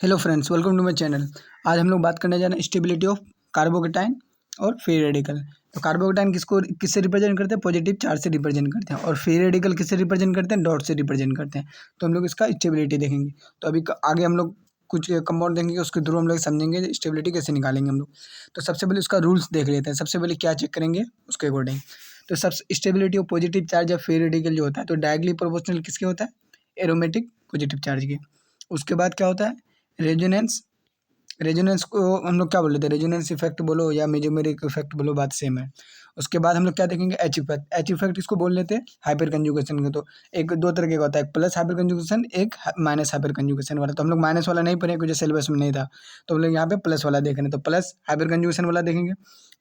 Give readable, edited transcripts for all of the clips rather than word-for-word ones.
Hello friends, welcome to my channel. आज हम लोग बात करने जा रहे हैं स्टेबिलिटी ऑफ कार्बोकेटाइन और फ्री रेडिकल। तो कार्बोकेटाइन किससे रिप्रेजेंट करते हैं? पॉजिटिव चार्ज से रिप्रेजेंट करते हैं। और फ्री रेडिकल किससे रिप्रेजेंट करते हैं? डॉट से रिप्रेजेंट करते हैं। तो हम लोग इसका स्टेबिलिटी देखेंगे। तो अभी आगे हम लोग कुछ कंपाउंड देखेंगे, उसके थ्रू हम लोग समझेंगे स्टेबिलिटी कैसे निकालेंगे हम लोग। तो सबसे पहले उसका रूल्स देख लेते हैं। सबसे पहले क्या चेक करेंगे उसके अकॉर्डिंग। तो सब स्टेबिलिटी ऑफ पॉजिटिव चार्ज या फ्री रेडिकल जो होता है, तो डायरेक्टली प्रोपोर्शनल किसके होता है? एरोमेटिक पॉजिटिव चार्ज के। उसके बाद क्या होता है? रेजोनेंस। रेजोनेंस को हम लोग क्या बोल लेते हैं? रेजोनेंस इफेक्ट बोलो या मेजोमेरिक इफेक्ट बोलो, बात सेम है। उसके बाद हम लोग क्या देखेंगे? H effect. एच इफेक्ट इसको बोल लेते हैं हाइपर कंजुगेशन का। तो एक दो तरह का होता है, एक प्लस हाइपर कंजुगेशन, एक माइनस हाइपर कंजुगेशन वाला। तो हम लोग माइनस वाला नहीं पढ़े क्योंकि सिलेबस में नहीं था, तो हम लोग यहाँ पे प्लस वाला देख रहे हैं। तो प्लस हाइपर कंजुगेशन वाला देखेंगे।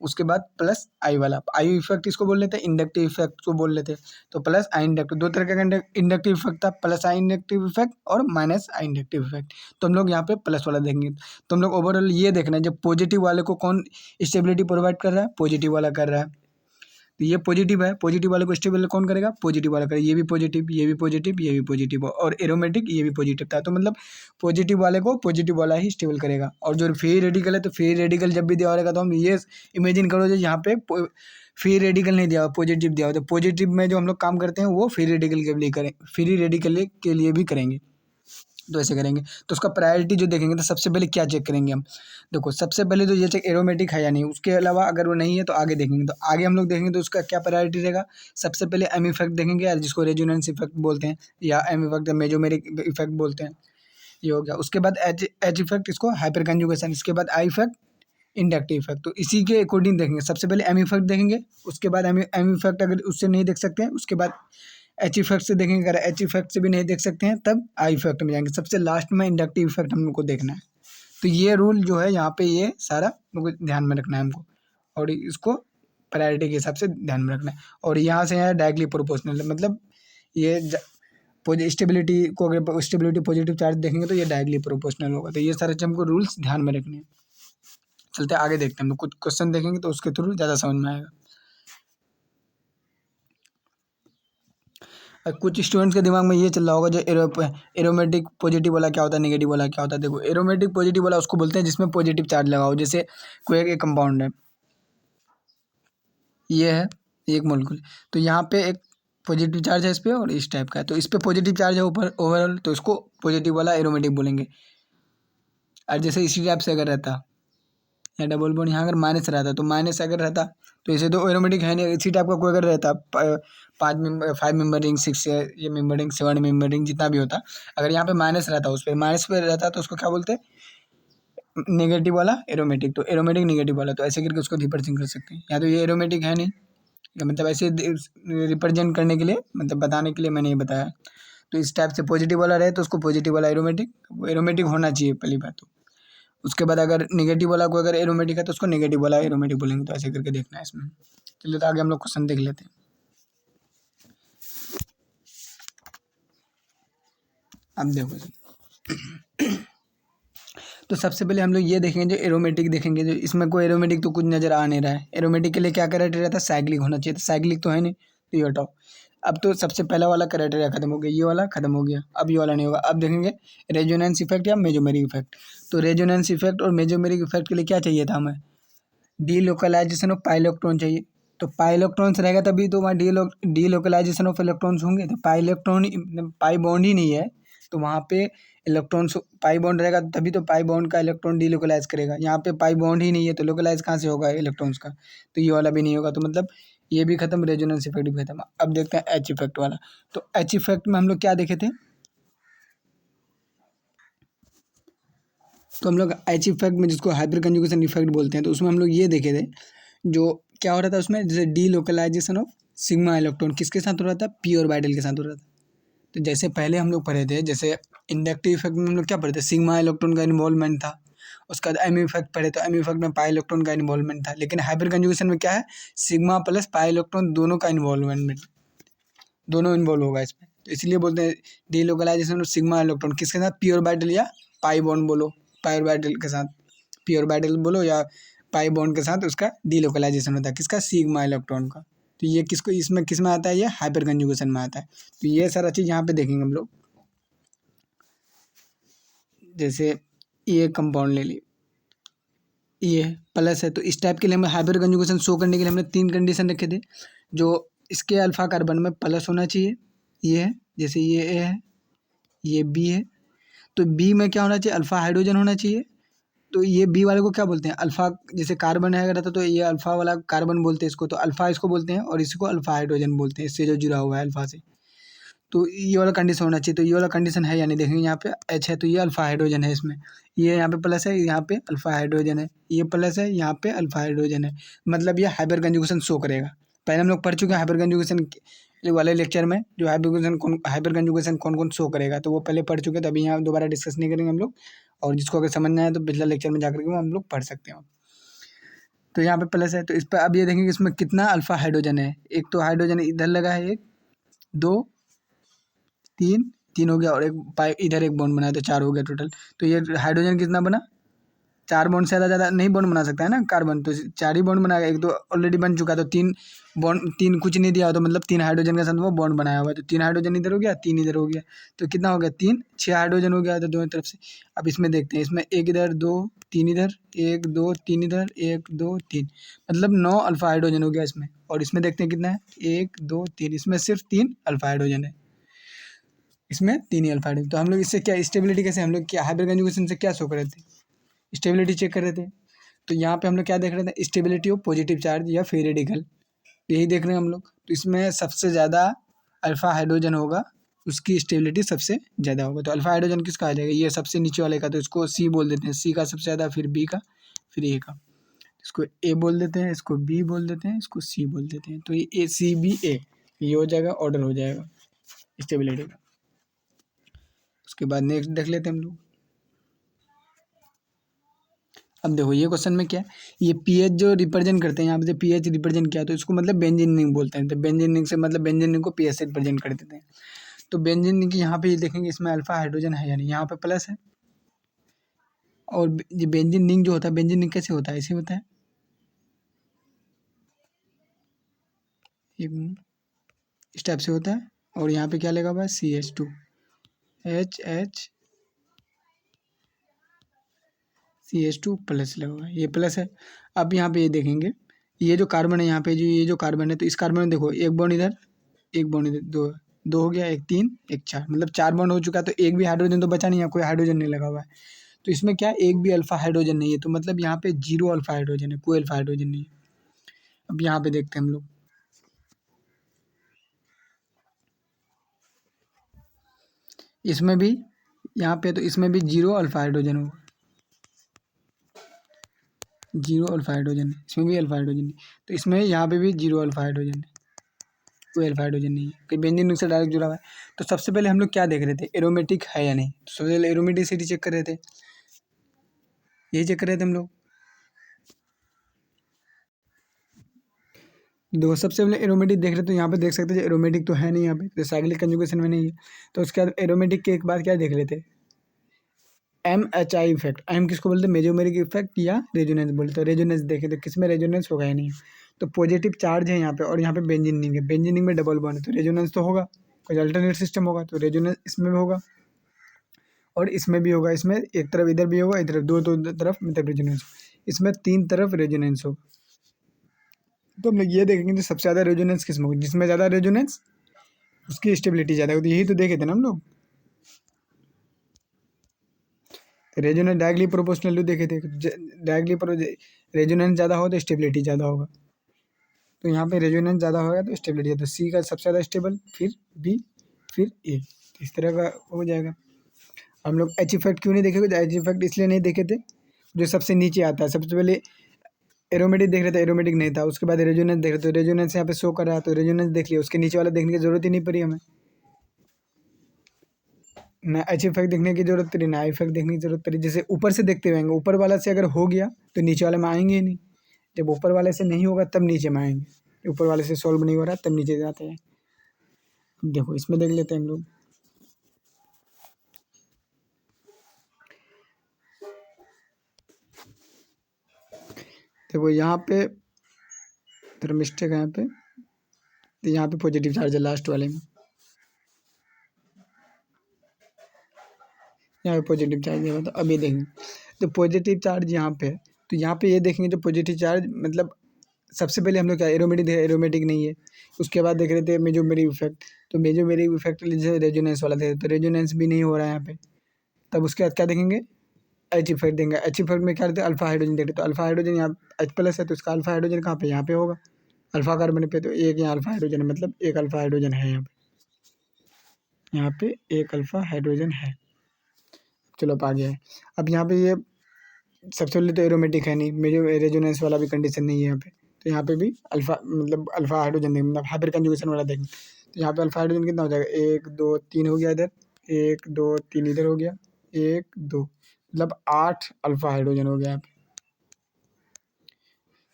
उसके बाद प्लस आई वाला। आई इफेक्ट इसको बोल लेते हैं, इंडक्टिव इफेक्ट को बोल लेते हैं। तो प्लस आई इंडक्टिव, दो तरह का इंडक्टिव इफेक्ट था, प्लस आई इंडक्टिव इफेक्ट और माइनस आई इंडक्टिव इफेक्ट। तो हम लोग यहाँ पे प्लस वाला देखेंगे। तो हम लोग ओवरऑल ये देखना है, जब पॉजिटिव वाले को कौन स्टेबिलिटी प्रोवाइड कर रहा है? पॉजिटिव वाला कर रहा है। तो ये पॉजिटिव है, पॉजिटिव वाले को स्टेबल कौन करेगा? पॉजिटिव वाला करेगा। ये भी पॉजिटिव, ये भी पॉजिटिव, ये भी पॉजिटिव और एरोमेटिक ये भी पॉजिटिव था। तो मतलब पॉजिटिव वाले को पॉजिटिव वाला ही स्टेबल करेगा। और जो फ्री रेडिकल है, तो फ्री रेडिकल जब भी दिया रहेगा तो हम ये इमेजिन करो जो यहाँ पे फ्री रेडिकल नहीं दिया हुआ, पॉजिटिव दिया हुआ। तो पॉजिटिव में जो हम लोग काम करते हैं वो फ्री रेडिकल के लिए करें, फ्री रेडिकल के लिए भी करेंगे। तो ऐसे करेंगे। तो उसका प्रायोरिटी जो देखेंगे, तो सबसे पहले क्या चेक करेंगे हम? देखो, सबसे पहले तो ये चेक एरोमेटिक है या नहीं। उसके अलावा अगर वो नहीं है तो आगे देखेंगे। तो आगे हम लोग देखेंगे तो उसका क्या प्रायोरिटी रहेगा? सबसे पहले एम इफेक्ट देखेंगे, या जिसको रेजोनेंस इफेक्ट बोलते हैं, या एम इफेक्ट मेजोमेरिक इफेक्ट बोलते हैं। ये हो गया। उसके बाद एच इफेक्ट, इसको हाइपर कंजुगेशन। इसके बाद आई इफेक्ट, इंडक्टिव इफेक्ट। तो इसी के अकॉर्डिंग देखेंगे। सबसे पहले एम इफेक्ट देखेंगे, उसके बाद एम इफेक्ट अगर उससे नहीं देख सकते हैं, उसके बाद एच इफेक्ट से देखेंगे। अगर एच इफेक्ट से भी नहीं देख सकते हैं तब आई इफेक्ट में जाएंगे। सबसे लास्ट में इंडक्टिव इफेक्ट हम लोग को देखना है। तो ये रूल जो है यहाँ पे, ये सारा हमको ध्यान में रखना है हमको, और इसको प्रायोरिटी के हिसाब से ध्यान में रखना है। और यहाँ से यहाँ डायरेक्टली प्रोपोर्शनल है, मतलब ये स्टेबिलिटी को, अगर स्टेबिलिटी पॉजिटिव चार्ज देखेंगे तो ये डायरेक्टली प्रोपोर्शनल होगा। तो ये सारे हमको रूल्स ध्यान में रखने हैं। चलते आगे देखते हैं हम लोग, कुछ क्वेश्चन देखेंगे तो उसके थ्रू ज़्यादा समझ में आएगा। कुछ स्टूडेंट्स के दिमाग में ये चल रहा होगा जो एरोमेटिक पॉजिटिव वाला क्या होता है, नेगेटिव वाला क्या होता है। देखो, एरोमेटिक पॉजिटिव वाला उसको बोलते हैं जिसमें पॉजिटिव चार्ज लगा हो। जैसे कोई एक कंपाउंड है, ये है एक मोलिक्यूल, तो यहाँ पे एक पॉजिटिव चार्ज है इस पर और इस टाइप का है। तो इस पर पॉजिटिव चार्ज है ऊपर ओवरऑल, तो इसको पॉजिटिव वाला एरोमेटिक बोलेंगे। और जैसे इसी टाइप से अगर रहता या डबल बॉन्ड यहाँ अगर माइनस रहता, तो माइनस अगर रहता तो इसे तो एरोमेटिक है नहीं। इसी टाइप का कोई अगर रहता, 5 मेंबर रिंग, 6 ये मेंबर रिंग, 7 मेंबर रिंग, जितना भी होता, अगर यहाँ पे माइनस रहता, उस पर माइनस पे रहता, तो उसको क्या बोलते हैं? नेगेटिव वाला एरोमेटिक। तो एरोमेटिक नेगेटिव वाला, तो ऐसे करके उसको रिप्रेजेंट कर सकते हैं। या तो ये एरोमेटिक है नहीं, या मतलब ऐसे रिप्रेजेंट करने के लिए, मतलब बताने के लिए मैंने ये बताया। तो इस टाइप से पॉजिटिव वाला रहे तो उसको पॉजिटिव वाला एरोमेटिक, एरोमेटिक होना चाहिए पहली बात तो। उसके बाद अगर नेगेटिव वाला को अगर एरोमेटिक है तो उसको नेगेटिव वाला एरोमेटिक बोलेंगे। तो ऐसे करके देखना है इसमें। चलिए, तो आगे हम लोग क्वेश्चन देख लेते हैं। अब देखो, तो सबसे पहले हम लोग ये देखेंगे जो एरोमेटिक देखेंगे। जो इसमें कोई एरोमेटिक तो कुछ नज़र आ नहीं रहा है। एरोमेटिक के लिए क्या क्राइटेरिया था? साइक्लिक होना चाहिए। तो साइक्लिक तो है नहीं, तो ये हटाओ। अब तो सबसे पहला वाला क्राइटेरिया खत्म हो गया, ये वाला खत्म हो गया। अब ये वाला नहीं होगा। अब देखेंगे रेजोनेंस इफेक्ट या मेजोमेरिक इफेक्ट। तो रेजोनेंस इफेक्ट और मेजोमेरिक इफेक्ट के लिए क्या चाहिए था हमें? डीलोकलाइजेशन ऑफ पाई इलेक्ट्रॉन चाहिए। तो पाई इलेक्ट्रॉन्स रहेगा तभी तो वहाँ डीलोकलाइजेशन ऑफ इलेक्ट्रॉन्स होंगे। तो पाई इलेक्ट्रॉन, पाई बॉन्ड ही नहीं है, तो वहाँ पे इलेक्ट्रॉन्स, पाई बॉन्ड रहेगा तभी तो पाई बॉन्ड का इलेक्ट्रॉन डीलोकलाइज करेगा। यहाँ पे पाई बॉन्ड ही नहीं है, तो लोकलाइज कहाँ से होगा इलेक्ट्रॉन्स का? तो ये वाला भी नहीं होगा। तो मतलब ये भी खत्म, रेजोनेंस इफेक्ट भी खत्म। अब देखते हैं एच इफेक्ट वाला। तो एच इफेक्ट में हम लोग क्या देखे थे? तो हम लोग एच इफेक्ट में, जिसको हाइपर कंजुगेशन इफेक्ट बोलते हैं, तो उसमें हम लोग ये देखे थे जो क्या हो रहा था उसमें, जैसे डीलोकलाइजेशन ऑफ सिग्मा इलेक्ट्रॉन किसके साथ हो रहा था? पी ऑर्बिटल के साथ हो रहा था। तो जैसे पहले हम लोग पढ़े थे, जैसे इंडक्टिव इफेक्ट में हम लोग क्या पढ़े थे? सिग्मा इलेक्ट्रॉन का इन्वॉल्वमेंट था। उसके बाद एम इफेक्ट पढ़े, तो एम इफेक्ट में पाई इलेक्ट्रॉन का इन्वॉल्वमेंट था। लेकिन हाइपर कंजुगेशन में क्या है? सिग्मा प्लस पाई इलेक्ट्रॉन दोनों का इन्वॉल्वमेंट, दोनों इन्वॉल्व होगा इसमें। तो इसलिए बोलते हैं डीलोकलाइजेशन ऑफ सिग्मा इलेक्ट्रॉन किसके साथ? पी ऑर्बिटल या पाई बॉन्ड बोलो, पाई ऑर्बिटल के साथ, पी ऑर्बिटल बोलो या पाई बॉन्ड के साथ उसका डीलोकलाइजेशन होता है। किसका? सिग्मा इलेक्ट्रॉन का। तो ये किसको, इसमें किस में आता है? ये हाइपर कंजुगेशन में आता है। तो ये सारा चीज़ यहाँ पे देखेंगे हम लोग। जैसे ये कंपाउंड ले ली, ये प्लस है। तो इस टाइप के लिए हमें हाइपर कंजुगेशन शो करने के लिए हमने 3 कंडीशन रखे थे। जो इसके अल्फा कार्बन में प्लस होना चाहिए, ये है, जैसे ये ए है, ये बी है। तो बी में क्या होना चाहिए, अल्फा हाइड्रोजन होना चाहिए। तो ये बी वाले को क्या बोलते हैं, अल्फा। जैसे कार्बन है रहता तो ये अल्फा वाला कार्बन बोलते हैं इसको, तो अल्फा इसको बोलते हैं और इसको अल्फा हाइड्रोजन बोलते हैं, इससे जो जुड़ा हुआ है अल्फा से। तो ये वाला कंडीशन होना चाहिए। तो ये वाला कंडीशन है या नहीं देखेंगे, यहाँ पे एच है तो ये अल्फा हाइड्रोजन है इसमें। ये यहाँ पे प्लस है, यहाँ पे अल्फा हाइड्रोजन है, ये प्लस है, यहाँ पे अल्फा हाइड्रोजन है। मतलब ये हाइपर कंजुगेशन शो करेगा। पहले हम लोग पढ़ चुके हैं हाइपर कंजुगेशन वाले लेक्चर में, जो हाइपर कंजुगेशन कौन कौन शो करेगा, तो वो पहले पढ़ चुके हैं, तो अभी यहाँ दोबारा डिस्कस नहीं करेंगे हम लोग। और जिसको अगर समझना है तो पिछला लेक्चर में जाकर के वो हम लोग पढ़ सकते हैं। तो यहाँ पे प्लस है, तो इस पर अब ये देखेंगे इसमें कितना अल्फा हाइड्रोजन है। एक तो हाइड्रोजन इधर लगा है, एक, दो, तीन, तीन हो गया, और एक पाई इधर एक बॉन्ड बनाया तो 4 हो गया टोटल। तो ये हाइड्रोजन कितना बना, 4 बॉन्ड से ज़्यादा नहीं बॉन्ड बना सकता है ना कार्बन, तो 4 ही बॉन्ड बनाएगा। एक तो ऑलरेडी बन चुका है, तो 3 बॉन्ड, 3 कुछ नहीं दिया हो तो मतलब 3 हाइड्रोजन के साथ वो बॉन्ड बनाया हुआ है। तो 3 हाइड्रोजन इधर हो गया, 3 इधर हो गया, तो कितना हो गया, 3, 6 हाइड्रोजन हो गया था दोनों तरफ से। अब इसमें देखते हैं, इसमें एक इधर, 2, 3 इधर, 1, 2, 3 इधर, 1, 2, 3, मतलब 9 अल्फा हाइड्रोजन हो गया इसमें। और इसमें देखते हैं कितना है, 1, 2, 3, इसमें सिर्फ 3 अल्फा हाइड्रोजन है, इसमें 3 ही अल्फा हाइड्रोजन। तो हम लोग इससे क्या स्टेबिलिटी कैसे, हम लोग क्या हाइपर कंजुगेशन से क्या शो कर रहे थे, स्टेबिलिटी चेक कर रहे थे। तो यहाँ पे हम लोग क्या देख रहे थे, स्टेबिलिटी ऑफ पॉजिटिव चार्ज या फ्री रेडिकल, यही देख रहे हैं हम लोग। तो इसमें सबसे ज़्यादा अल्फा हाइड्रोजन होगा, उसकी स्टेबिलिटी सबसे ज़्यादा होगा। तो अल्फा हाइड्रोजन किसका आ जाएगा, ये सबसे नीचे वाले का, तो इसको सी बोल देते हैं, सी का सबसे ज़्यादा, फिर बी का, फिर ए का। इसको ए बोल देते हैं, इसको बी बोल देते हैं, इसको सी बोल देते हैं। तो ये ए सी बी ए, ये हो जाएगा, ऑर्डर हो जाएगा स्टेबिलिटी का। उसके बाद नेक्स्ट देख लेते हैं हम लोग। अब देखो ये क्वेश्चन में क्या है, ये पीएच जो रिप्रेजेंट करते हैं, यहाँ पे पीएच रिप्रेजेंट किया तो इसको मतलब बेंजीन रिंग बोलते हैं। तो बेंजीन रिंग से मतलब बेंजीन रिंग को पीएच से रिप्रेजेंट कर देते हैं। तो बेंजीन रिंग की यहाँ पे ये देखेंगे, इसमें अल्फा हाइड्रोजन है या नहीं, यहाँ पे प्लस है। और ये बेंजीन रिंग जो होता है, बेंजीन रिंग कैसे होता है, ऐसे होता है, इस टाइप से होता है। और यहाँ पे क्या लगा हुआ है, CH2, H CH2 प्लस लगा हुआ है, ये प्लस है। अब यहाँ पे ये देखेंगे, ये जो कार्बन है यहाँ पे, जो ये जो कार्बन है, तो इस कार्बन में देखो एक बॉन्ड इधर, एक बॉन्ड इधर, दो, दो हो गया, एक 3, एक 4, मतलब 4 बॉन्ड हो चुका है। तो एक भी हाइड्रोजन तो बचा नहीं है, कोई हाइड्रोजन नहीं लगा हुआ है। तो इसमें क्या, एक भी अल्फा हाइड्रोजन नहीं है, तो मतलब यहाँ पे 0 अल्फा हाइड्रोजन है, कोई अल्फा हाइड्रोजन नहीं है। अब यहाँ पे देखते हैं हम लोग, इसमें भी, यहाँ पे तो इसमें भी 0 अल्फा हाइड्रोजन होगा, 0 अल्फा हाइड्रोजन है, इसमें भी अल्फा हाइड्रोजन नहीं। तो इसमें यहाँ पे भी 0 अल्फा हाइड्रोजन है, कोई अल्फा हाइड्रोजन नहीं है, कोई बेंजीन रिंग से डायरेक्ट जुड़ा हुआ है। तो सबसे पहले हम लोग क्या देख रहे थे, एरोमेटिक है या नहीं। तो सबसे पहले एरोमेटिसिटी चेक कर रहे थे, यही चेक कर रहे थे हम लोग। दो सबसे पहले एरोमेटिक देख रहे तो यहाँ पे देख सकते हैं एरोमेटिक तो है नहीं, यहाँ पे तो साइक्लिक कंजुगेशन में नहीं है। तो उसके बाद एरोमेटिक के एक बाद क्या देख लेते, MHI इफेक्ट। एम किसको बोलते हैं, मेजोमेरिक इफेक्ट या रेजोनेंस बोलते हैं। रेजोनेंस देखे तो किसमें रेजोनेंस होगा ही नहीं। तो पॉजिटिव चार्ज है यहाँ पे, और यहाँ पे बेंजीन रिंग है, बेंजीन रिंग में डबल बॉन्ड है, तो रेजोनेंस तो होगा, कुछ अल्टरनेट सिस्टम होगा, तो रेजोनेंस इसमें भी होगा और इसमें भी होगा। इसमें एक तरफ इधर भी होगा, इधर दो तरफ मतलब रेजोनेंस, इसमें 3 तरफ रेजोनेंस होगा। तो हम लोग ये देखेंगे तो सबसे ज़्यादा रेजोनेंस किसमें होगी, जिसमें ज़्यादा रेजोनेंस उसकी स्टेबिलिटी ज़्यादा होती है। यही तो देखे थे ना हम लोग, रेजोनेंस डायरेक्टली प्रोपोर्शनल टू देखे थे, डायरेक्टली रेजोनेंस ज़्यादा हो तो स्टेबिलिटी ज़्यादा होगा। तो यहाँ पे रेजोनेंस ज़्यादा होगा तो स्टेबिलिटी, तो सी का सबसे ज़्यादा स्टेबल, फिर बी, फिर ए, इस तरह का हो जाएगा। हम लोग एच इफेक्ट क्यों नहीं देखे, एच इफेक्ट इसलिए नहीं देखे थे, जो सबसे नीचे आता है। सबसे पहले एरोमेटिक देख रहे थे, एरोमेटिक नहीं था। उसके बाद रेजोनेंस देख रहे थे, रेजोनेंस यहाँ पे शो कर रहा है, तो रेजोनेंस देख लिया, उसके नीचे वाला देखने की जरूरत ही नहीं पड़ी हमें, ना एच इफेक्ट देखने की जरूरत पड़ी, ना इफेक्ट देखने की जरूरत पड़ी। जैसे ऊपर से देखते रहेंगे, ऊपर वाला से अगर हो गया तो नीचे वाले में आएंगे ही नहीं, जब ऊपर वाले से नहीं होगा तब नीचे में आएंगे, ऊपर वाले से सॉल्व नहीं हो रहा तब नीचे जाते हैं। देखो इसमें देख लेते हैं हम लोग, देखो यहाँ पे थोड़ा मिस्टेक है यहाँ पे, तो यहाँ पे पॉजिटिव चार्ज है लास्ट वाले में, यहाँ पे पॉजिटिव चार्ज दिया हुआ था। अब ये देखेंगे तो पॉजिटिव चार्ज यहाँ पे है, तो यहाँ पे ये देखेंगे तो पॉजिटिव चार्ज मतलब सबसे पहले हम लोग क्या एरोमेटिक एरोमेटिक नहीं है। उसके बाद देख रहे थे मेजोमेरिक इफेक्ट, तो मेजोमेरिक इफेक्ट जैसे रेजोनेंस वाला थे, तो रेजोनेंस भी नहीं हो रहा है यहाँ पे। तब उसके बाद क्या देखेंगे एच इफेक्ट देंगे। एच इफेक्ट में क्या रहते हैं अल्फा हाइड्रोजन देख रहे, तो अल्फा हाइड्रोजन यहाँ एच प्लस है, तो इसका अल्फा हाइड्रोजन कहाँ पे यहाँ पे होगा अल्फा कार्बन पे, तो एक यहाँ अल्फा हाइड्रोजन है, मतलब एक अल्फा हाइड्रोजन है यहाँ पे एक अल्फा हाइड्रोजन है। चलो अब आ गया है। अब यहाँ पे ये सबसे पहले तो एरोमेटिक है नहीं, मेजो रेजोनेंस वाला भी कंडीशन नहीं है यहाँ पे, तो यहाँ पे भी अल्फा मतलब अल्फा हाइड्रोजन देंगे, मतलब हाइपर कंजुगेशन वाला देंगे। तो यहाँ पे अल्फा हाइड्रोजन कितना हो जाएगा 1 2 3 हो गया इधर, 1 2 3 इधर हो गया, 1 2 मतलब 8 अल्फा हाइड्रोजन हो गया यहाँ पे।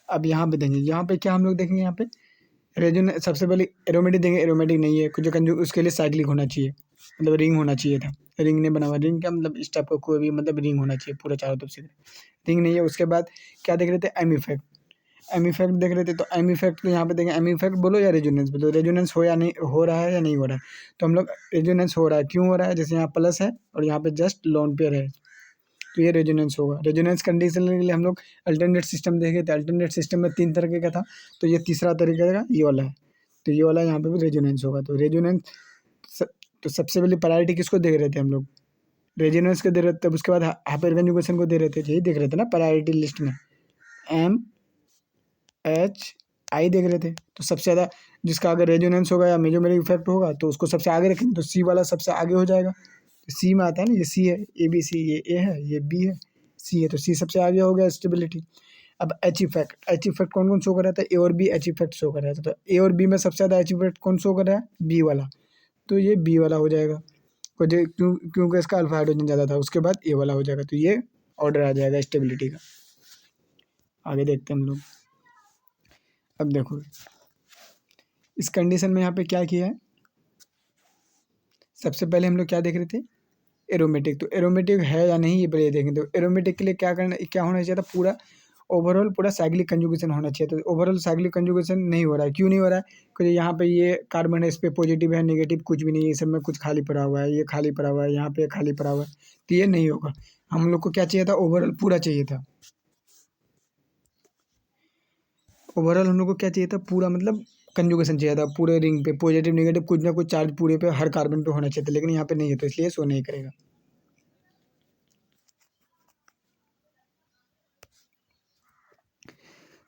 अब यहाँ पे देंगे, यहाँ पे क्या हम लोग देखेंगे यहाँ पे रेजोन सबसे पहले एरोमेटिक देंगे, एरोमेटिक नहीं है कुछ कंजू, उसके लिए साइक्लिक होना चाहिए, मतलब रिंग होना चाहिए था। रिंग नहीं बना हुआ, रिंग का मतलब इस टाइप का कोई भी मतलब रिंग होना चाहिए पूरा चारों तरफ से, रिंग नहीं है। उसके बाद क्या देख रहे थे एम इफेक्ट, एम इफेक्ट देख रहे थे, तो एम इफेक्ट तो यहाँ पे देखें एम इफेक्ट बोलो या रेजोनेंस बोलो, रेजोनेंस हो या नहीं हो रहा है या नहीं हो रहा है, तो हम लोग रेजोनेंस हो रहा है। क्यों हो रहा है, जैसे यहाँ प्लस है और यहाँ पे जस्ट लोन पेयर है, तो ये रेजोनेंस होगा। रेजोनेंस कंडीशन के लिए हम लोग अल्टरनेट सिस्टम देखे थे, अल्टरनेट सिस्टम में 3 तरीके का था, तो ये तीसरा तरीके का ये वाला है, तो ये वाला यहाँ पे भी रेजोनेंस होगा। तो रेजोनेंस तो सबसे पहले प्रायोरिटी किसको दे रहे थे हम लोग रेजोनेंस को दे रहे थे, तब उसके बाद हाइपर कंजुगेशन को दे रहे थे, यही देख रहे थे ना प्रायोरिटी लिस्ट में एम एच आई देख रहे थे। तो सबसे ज़्यादा जिसका अगर रेजोनेंस होगा या मेजोमेरिक इफेक्ट होगा तो उसको सबसे आगे रखेंगे, तो सी वाला सबसे आगे हो जाएगा। तो सी में आता है ना, ये सी है ए बी सी, ये ए है ये बी है सी है, तो सी सबसे आगे हो गया स्टेबिलिटी। अब एच इफेक्ट, एच इफेक्ट कौन कौन शो कर रहा था ए और बी एच इफेक्ट शो कर रहा था, तो ए और बी में सबसे ज़्यादा एच इफेक्ट कौन शो कर रहा है बी वाला, तो ये बी वाला हो जाएगा। क्योंकि इसका अल्फा हाइड्रोजन ज़्यादा था, उसके बाद ए वाला हो जाएगा, तो ये ऑर्डर आ जाएगा स्टेबिलिटी का। आगे देखते हैं हम लोग। अब देखो इस कंडीशन में यहाँ पे क्या किया है, सबसे पहले हम लोग क्या देख रहे थे एरोमेटिक, तो एरोमेटिक है या नहीं ये पहले देखें। तो एरोमेटिक के लिए क्या करना क्या होना चाहिए था, पूरा ओवरऑल पूरा साइक्लिक कंजुगेशन होना चाहिए। तो ओवरऑल साइक्लिक कंजुगेशन नहीं हो रहा है, क्यों नहीं हो रहा है, क्योंकि यहाँ पे ये कार्बन है, इस पर पॉजिटिव है नेगेटिव कुछ भी नहीं है, ये सब में कुछ खाली पड़ा हुआ है, ये खाली पड़ा हुआ है, यहाँ पे खाली पड़ा हुआ है, तो ये नहीं होगा। हम लोग को क्या चाहिए था ओवरऑल पूरा चाहिए था, ओवरऑल हम लोग को क्या चाहिए था पूरा मतलब कंजुगेशन चाहिए था पूरे रिंग पे, पॉजिटिव नेगेटिव कुछ ना कुछ चार्ज पूरे पे हर कार्बन पे होना चाहिए था, लेकिन यहाँ पे नहीं है, तो इसलिए शो नहीं करेगा।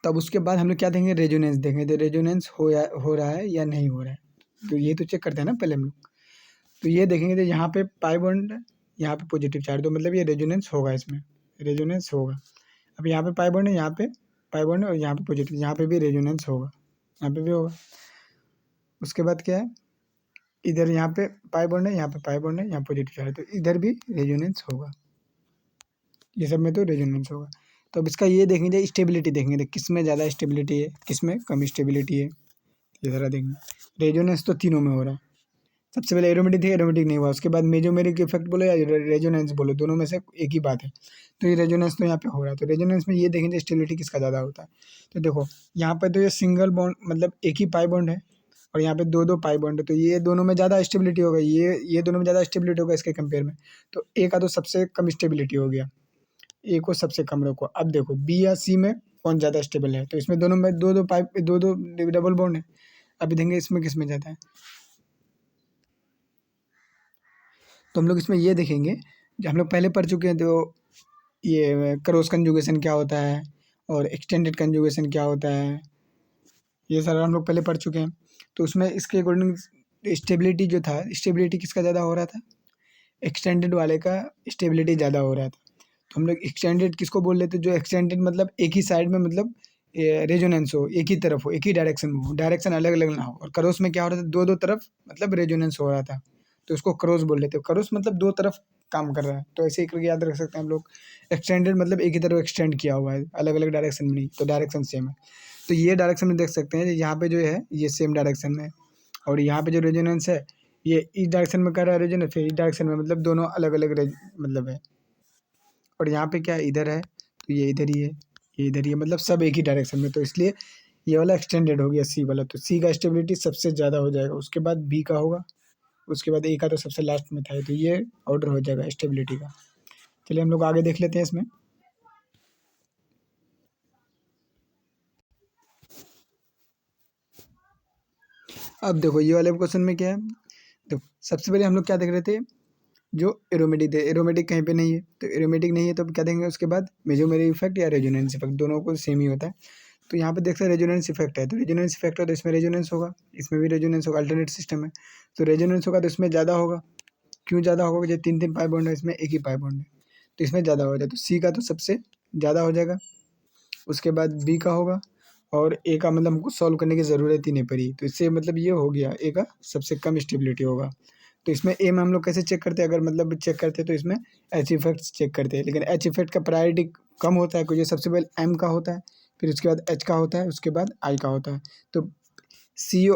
तब उसके बाद हम लोग क्या देखेंगे रेजोनेंस देखेंगे, तो रेजोनेंस हो रहा है या नहीं हो रहा है, तो ये तो चेक करते हैं ना पहले हम लोग। तो ये देखेंगे तो यहाँ पे पाई बॉन्ड यहाँ पे पॉजिटिव चार्ज, तो मतलब ये रेजोनेंस होगा, इसमें रेजोनेंस होगा। अब यहाँ पे पाई बॉन्ड है, यहाँ पे पाई बॉन्ड है और यहाँ पे पॉजिटिव, यहाँ पे भी रेजोनेंस होगा, यहाँ पे भी होगा। उसके बाद क्या है इधर यहाँ पे पाई बॉन्ड है, यहाँ पे पाई बॉन्ड है, यहाँ पॉजिटिव चार्ज है, तो इधर भी रेजोनेंस होगा, ये सब में तो रेजोनेंस होगा। तो अब इसका ये देखेंगे स्टेबिलिटी देखेंगे, तो किस में ज़्यादा स्टेबिलिटी है किस में कम स्टेबिलिटी है, ये ज़रा देखेंगे। रेजोनेंस तो तीनों में हो रहा है, सबसे पहले एरोमेटिक थी एरोमेटिक नहीं हुआ, उसके बाद मेजोमेरिक इफेक्ट बोलो या रेजोनेंस बोलो, दोनों में से एक ही बात है। तो ये रेजोनेंस तो यहाँ पे हो रहा है, तो रेजोनेंस में ये देखेंगे स्टेबिलिटी किसका ज़्यादा होता है। तो देखो यहाँ पर तो ये सिंगल बॉन्ड मतलब एक ही पाई बॉन्ड है और यहाँ पे दो दो पाई बॉन्ड है, तो ये दोनों में ज़्यादा स्टेबिलिटी होगा, ये दोनों में ज़्यादा स्टेबिलिटी होगा इसके कंपेयर में। तो ए का तो सबसे कम स्टेबिलिटी हो गया, ए को सबसे कम रखो। अब देखो बी या सी में कौन ज़्यादा स्टेबल है, तो इसमें दोनों में दो दो पाइप दो दो डबल बॉन्ड है। अभी देखेंगे इसमें किस में ज़्यादा है, तो हम लोग इसमें ये देखेंगे जो हम लोग पहले पढ़ चुके हैं, तो ये क्रॉस कंजुगेशन क्या होता है और एक्सटेंडेड कंजुगेशन क्या होता है, ये सारा हम लोग पहले पढ़ चुके हैं। तो उसमें इसके अकॉर्डिंग स्टेबिलिटी जो था, स्टेबिलिटी किसका ज़्यादा हो रहा था, एक्सटेंडेड वाले का स्टेबिलिटी ज़्यादा हो रहा था। तो हम लोग एक्सटेंडेड किसको बोल लेते, जो एक्सटेंडेड मतलब एक ही साइड में मतलब रेजोनेंस हो, एक ही तरफ हो, एक ही डायरेक्शन में हो, डायरेक्शन अलग अलग ना हो। और क्रॉस में क्या हो रहा था दो दो तरफ मतलब रेजोनेंस हो रहा था, तो उसको क्रॉस बोल लेते हो। क्रॉस मतलब दो तरफ काम कर रहा है, तो ऐसे ही करके याद रख सकते हैं हम लोग। एक्सटेंडेड मतलब एक ही तरफ एक्सटेंड किया हुआ है, अलग अलग डायरेक्शन में नहीं, तो डायरेक्शन सेम है। तो ये डायरेक्शन में देख सकते हैं यहाँ पे जो है ये सेम डायरेक्शन में, और यहाँ पे जो रेजोनेंस है ये इस डायरेक्शन में कर रहा है रेजोनेंस, फिर इस डायरेक्शन में, मतलब दोनों अलग अलग मतलब है। और यहाँ पे क्या इधर है, तो ये इधर ही है, ये इधर ही है, मतलब सब एक ही डायरेक्शन में, तो इसलिए ये वाला एक्सटेंडेड हो गया सी वाला। तो सी का स्टेबिलिटी सबसे ज़्यादा हो जाएगा, उसके बाद बी का होगा, उसके बाद ए का तो सबसे लास्ट में था, तो ये ऑर्डर हो जाएगा स्टेबिलिटी का। चलिए हम लोग आगे देख लेते हैं इसमें। अब देखो ये वाले क्वेश्चन में क्या है, देखो सबसे पहले हम लोग क्या देख रहे थे, जो एरोमेटिक थे, एरोमेटिक कहीं पे नहीं है, तो एरोमेटिक नहीं है तो क्या देंगे उसके बाद, मेजोमेरिक इफेक्ट या रेजोनेंस इफेक्ट, दोनों को सेम ही होता है। तो यहाँ पे देखते हैं रेजोनेंस इफेक्ट है, तो रेजोनेंस इफेक्ट है तो इसमें रेजोनेंस होगा, इसमें भी रेजोनेंस होगा, अल्टरनेट सिस्टम है तो रेजोनेंस होगा, तो इसमें ज़्यादा होगा। क्यों ज़्यादा होगा, जो 3 3 पाई बॉन्ड है, इसमें एक ही पाई बॉन्ड है तो इसमें ज़्यादा हो जाए, तो सी का तो सबसे ज़्यादा हो जाएगा। उसके बाद बी का होगा, और ए का मतलब हमको सॉल्व करने की ज़रूरत ही नहीं पड़ी, तो इससे मतलब ये हो गया ए का सबसे कम स्टेबिलिटी होगा। तो इसमें ए में हम लोग कैसे चेक करते हैं, अगर मतलब चेक करते हैं तो इसमें एच इफेक्ट चेक करते हैं, लेकिन एच इफेक्ट का प्रायोरिटी कम होता है, क्योंकि सबसे पहले एम का होता है, फिर उसके बाद एच का होता है, उसके बाद आई का होता है। तो सी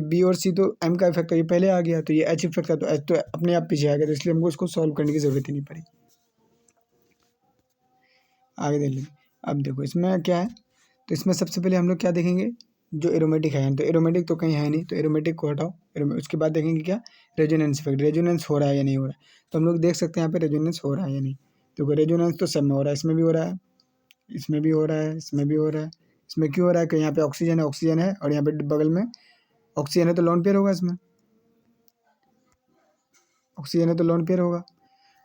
बी और सी तो एम का इफेक्ट है, ये पहले आ गया, तो ये एच इफेक्ट था तो एच तो अपने आप पीछे आ गया, तो इसलिए हमको उसको सॉल्व करने की ज़रूरत ही नहीं पड़ी। आगे देख लेंगे। अब देखो इसमें क्या है, तो इसमें सबसे पहले हम लोग क्या देखेंगे, जो एरोमेटिक है, तो एरोमेटिक तो कहीं है नहीं, तो एरोमेटिक को हटाओ, उसके बाद देखेंगे क्या, रेजोनेंस इफेक्ट, रेजोनेंस हो रहा है या नहीं हो रहा है। तो हम लोग देख सकते हैं यहाँ पे रेजोनेंस हो रहा है या नहीं, तो रेजोनेंस तो सब में हो रहा है, इसमें भी हो रहा है, इसमें भी हो रहा है, इसमें भी हो रहा है। इसमें क्यों हो रहा है कि यहाँ पे ऑक्सीजन है और यहाँ पे बगल में ऑक्सीजन है, तो लोन पेयर होगा, इसमें ऑक्सीजन है तो लोन पेयर होगा,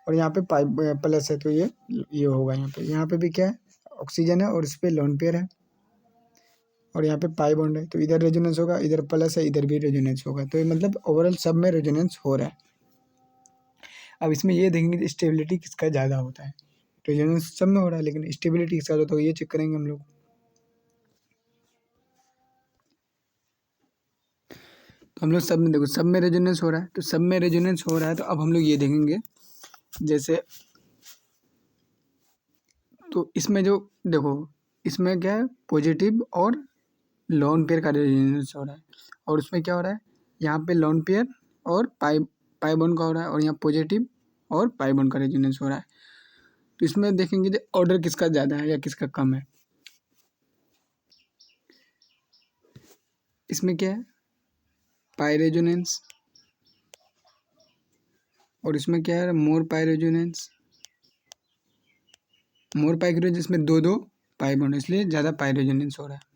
और यहाँ पे पाइप प्लस है तो ये होगा, यहाँ पे भी क्या है, ऑक्सीजन है और इस पर लोन पेयर है, और यहाँ पे पाई बॉन्ड है, तो इधर रेजोनेंस होगा, इधर प्लस है, इधर भी रेजोनेंस होगा, तो ये मतलब ओवरऑल सब में रेजोनेंस हो रहा है। अब इसमें ये देखेंगे स्टेबिलिटी किसका ज़्यादा होता है, रेजोनेंस सब में हो रहा है लेकिन स्टेबिलिटी किसका होता है, तो ये चेक करेंगे हम लोग। तो हम लोग सब में देखो, सब में रेजोनेंस हो रहा है, तो सब में रेजोनेंस हो रहा है, तो अब हम लोग ये देखेंगे जैसे, तो इसमें जो देखो, इसमें क्या है, पॉजिटिव और लोन पेयर का रेजोनेंस हो रहा है, और उसमें क्या हो रहा है, यहाँ पे लोन पेयर और पाई बॉन्ड का हो रहा है, और यहाँ पॉजिटिव और पाई बॉन्ड का रेजोनेंस हो रहा है। तो इसमें देखेंगे जो ऑर्डर किसका ज़्यादा है या किसका कम है। इसमें क्या है, पाई रेजोनेंस, और इसमें क्या है, मोर पाई रेजोनेंस, मोर पाई रेजोनेंस, इसमें दो दो पाई बॉन्ड, इसलिए ज़्यादा पाई रेजोनेंस हो रहा है।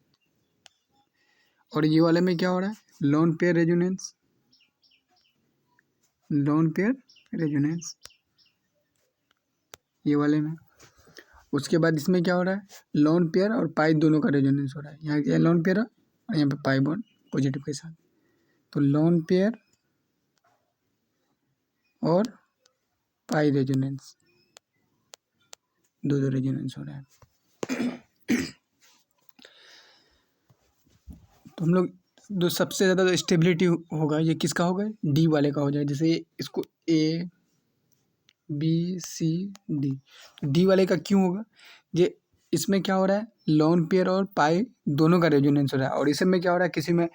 और ये वाले में क्या हो रहा है, lone pair resonance, lone pair resonance ये वाले में। उसके बाद इसमें क्या हो रहा है, लोन पेयर और पाई दोनों का रेजोनेंस हो रहा है, यहाँ क्या है, लोन पेयर और यहाँ पे पाई बॉन्ड पॉजिटिव के साथ, तो लोन पेयर और पाई रेजोनेंस, दो दो रेजोनेंस हो रहा है। तो हम लोग जो सबसे ज़्यादा जो स्टेबिलिटी होगा ये किसका होगा, डी वाले का हो जाए, जैसे इसको A B C D, D वाले का क्यों होगा, ये इसमें क्या हो रहा है, लोन पेयर और पाई दोनों का रेजोनेंस हो रहा है, और इसमें क्या हो रहा है, किसी में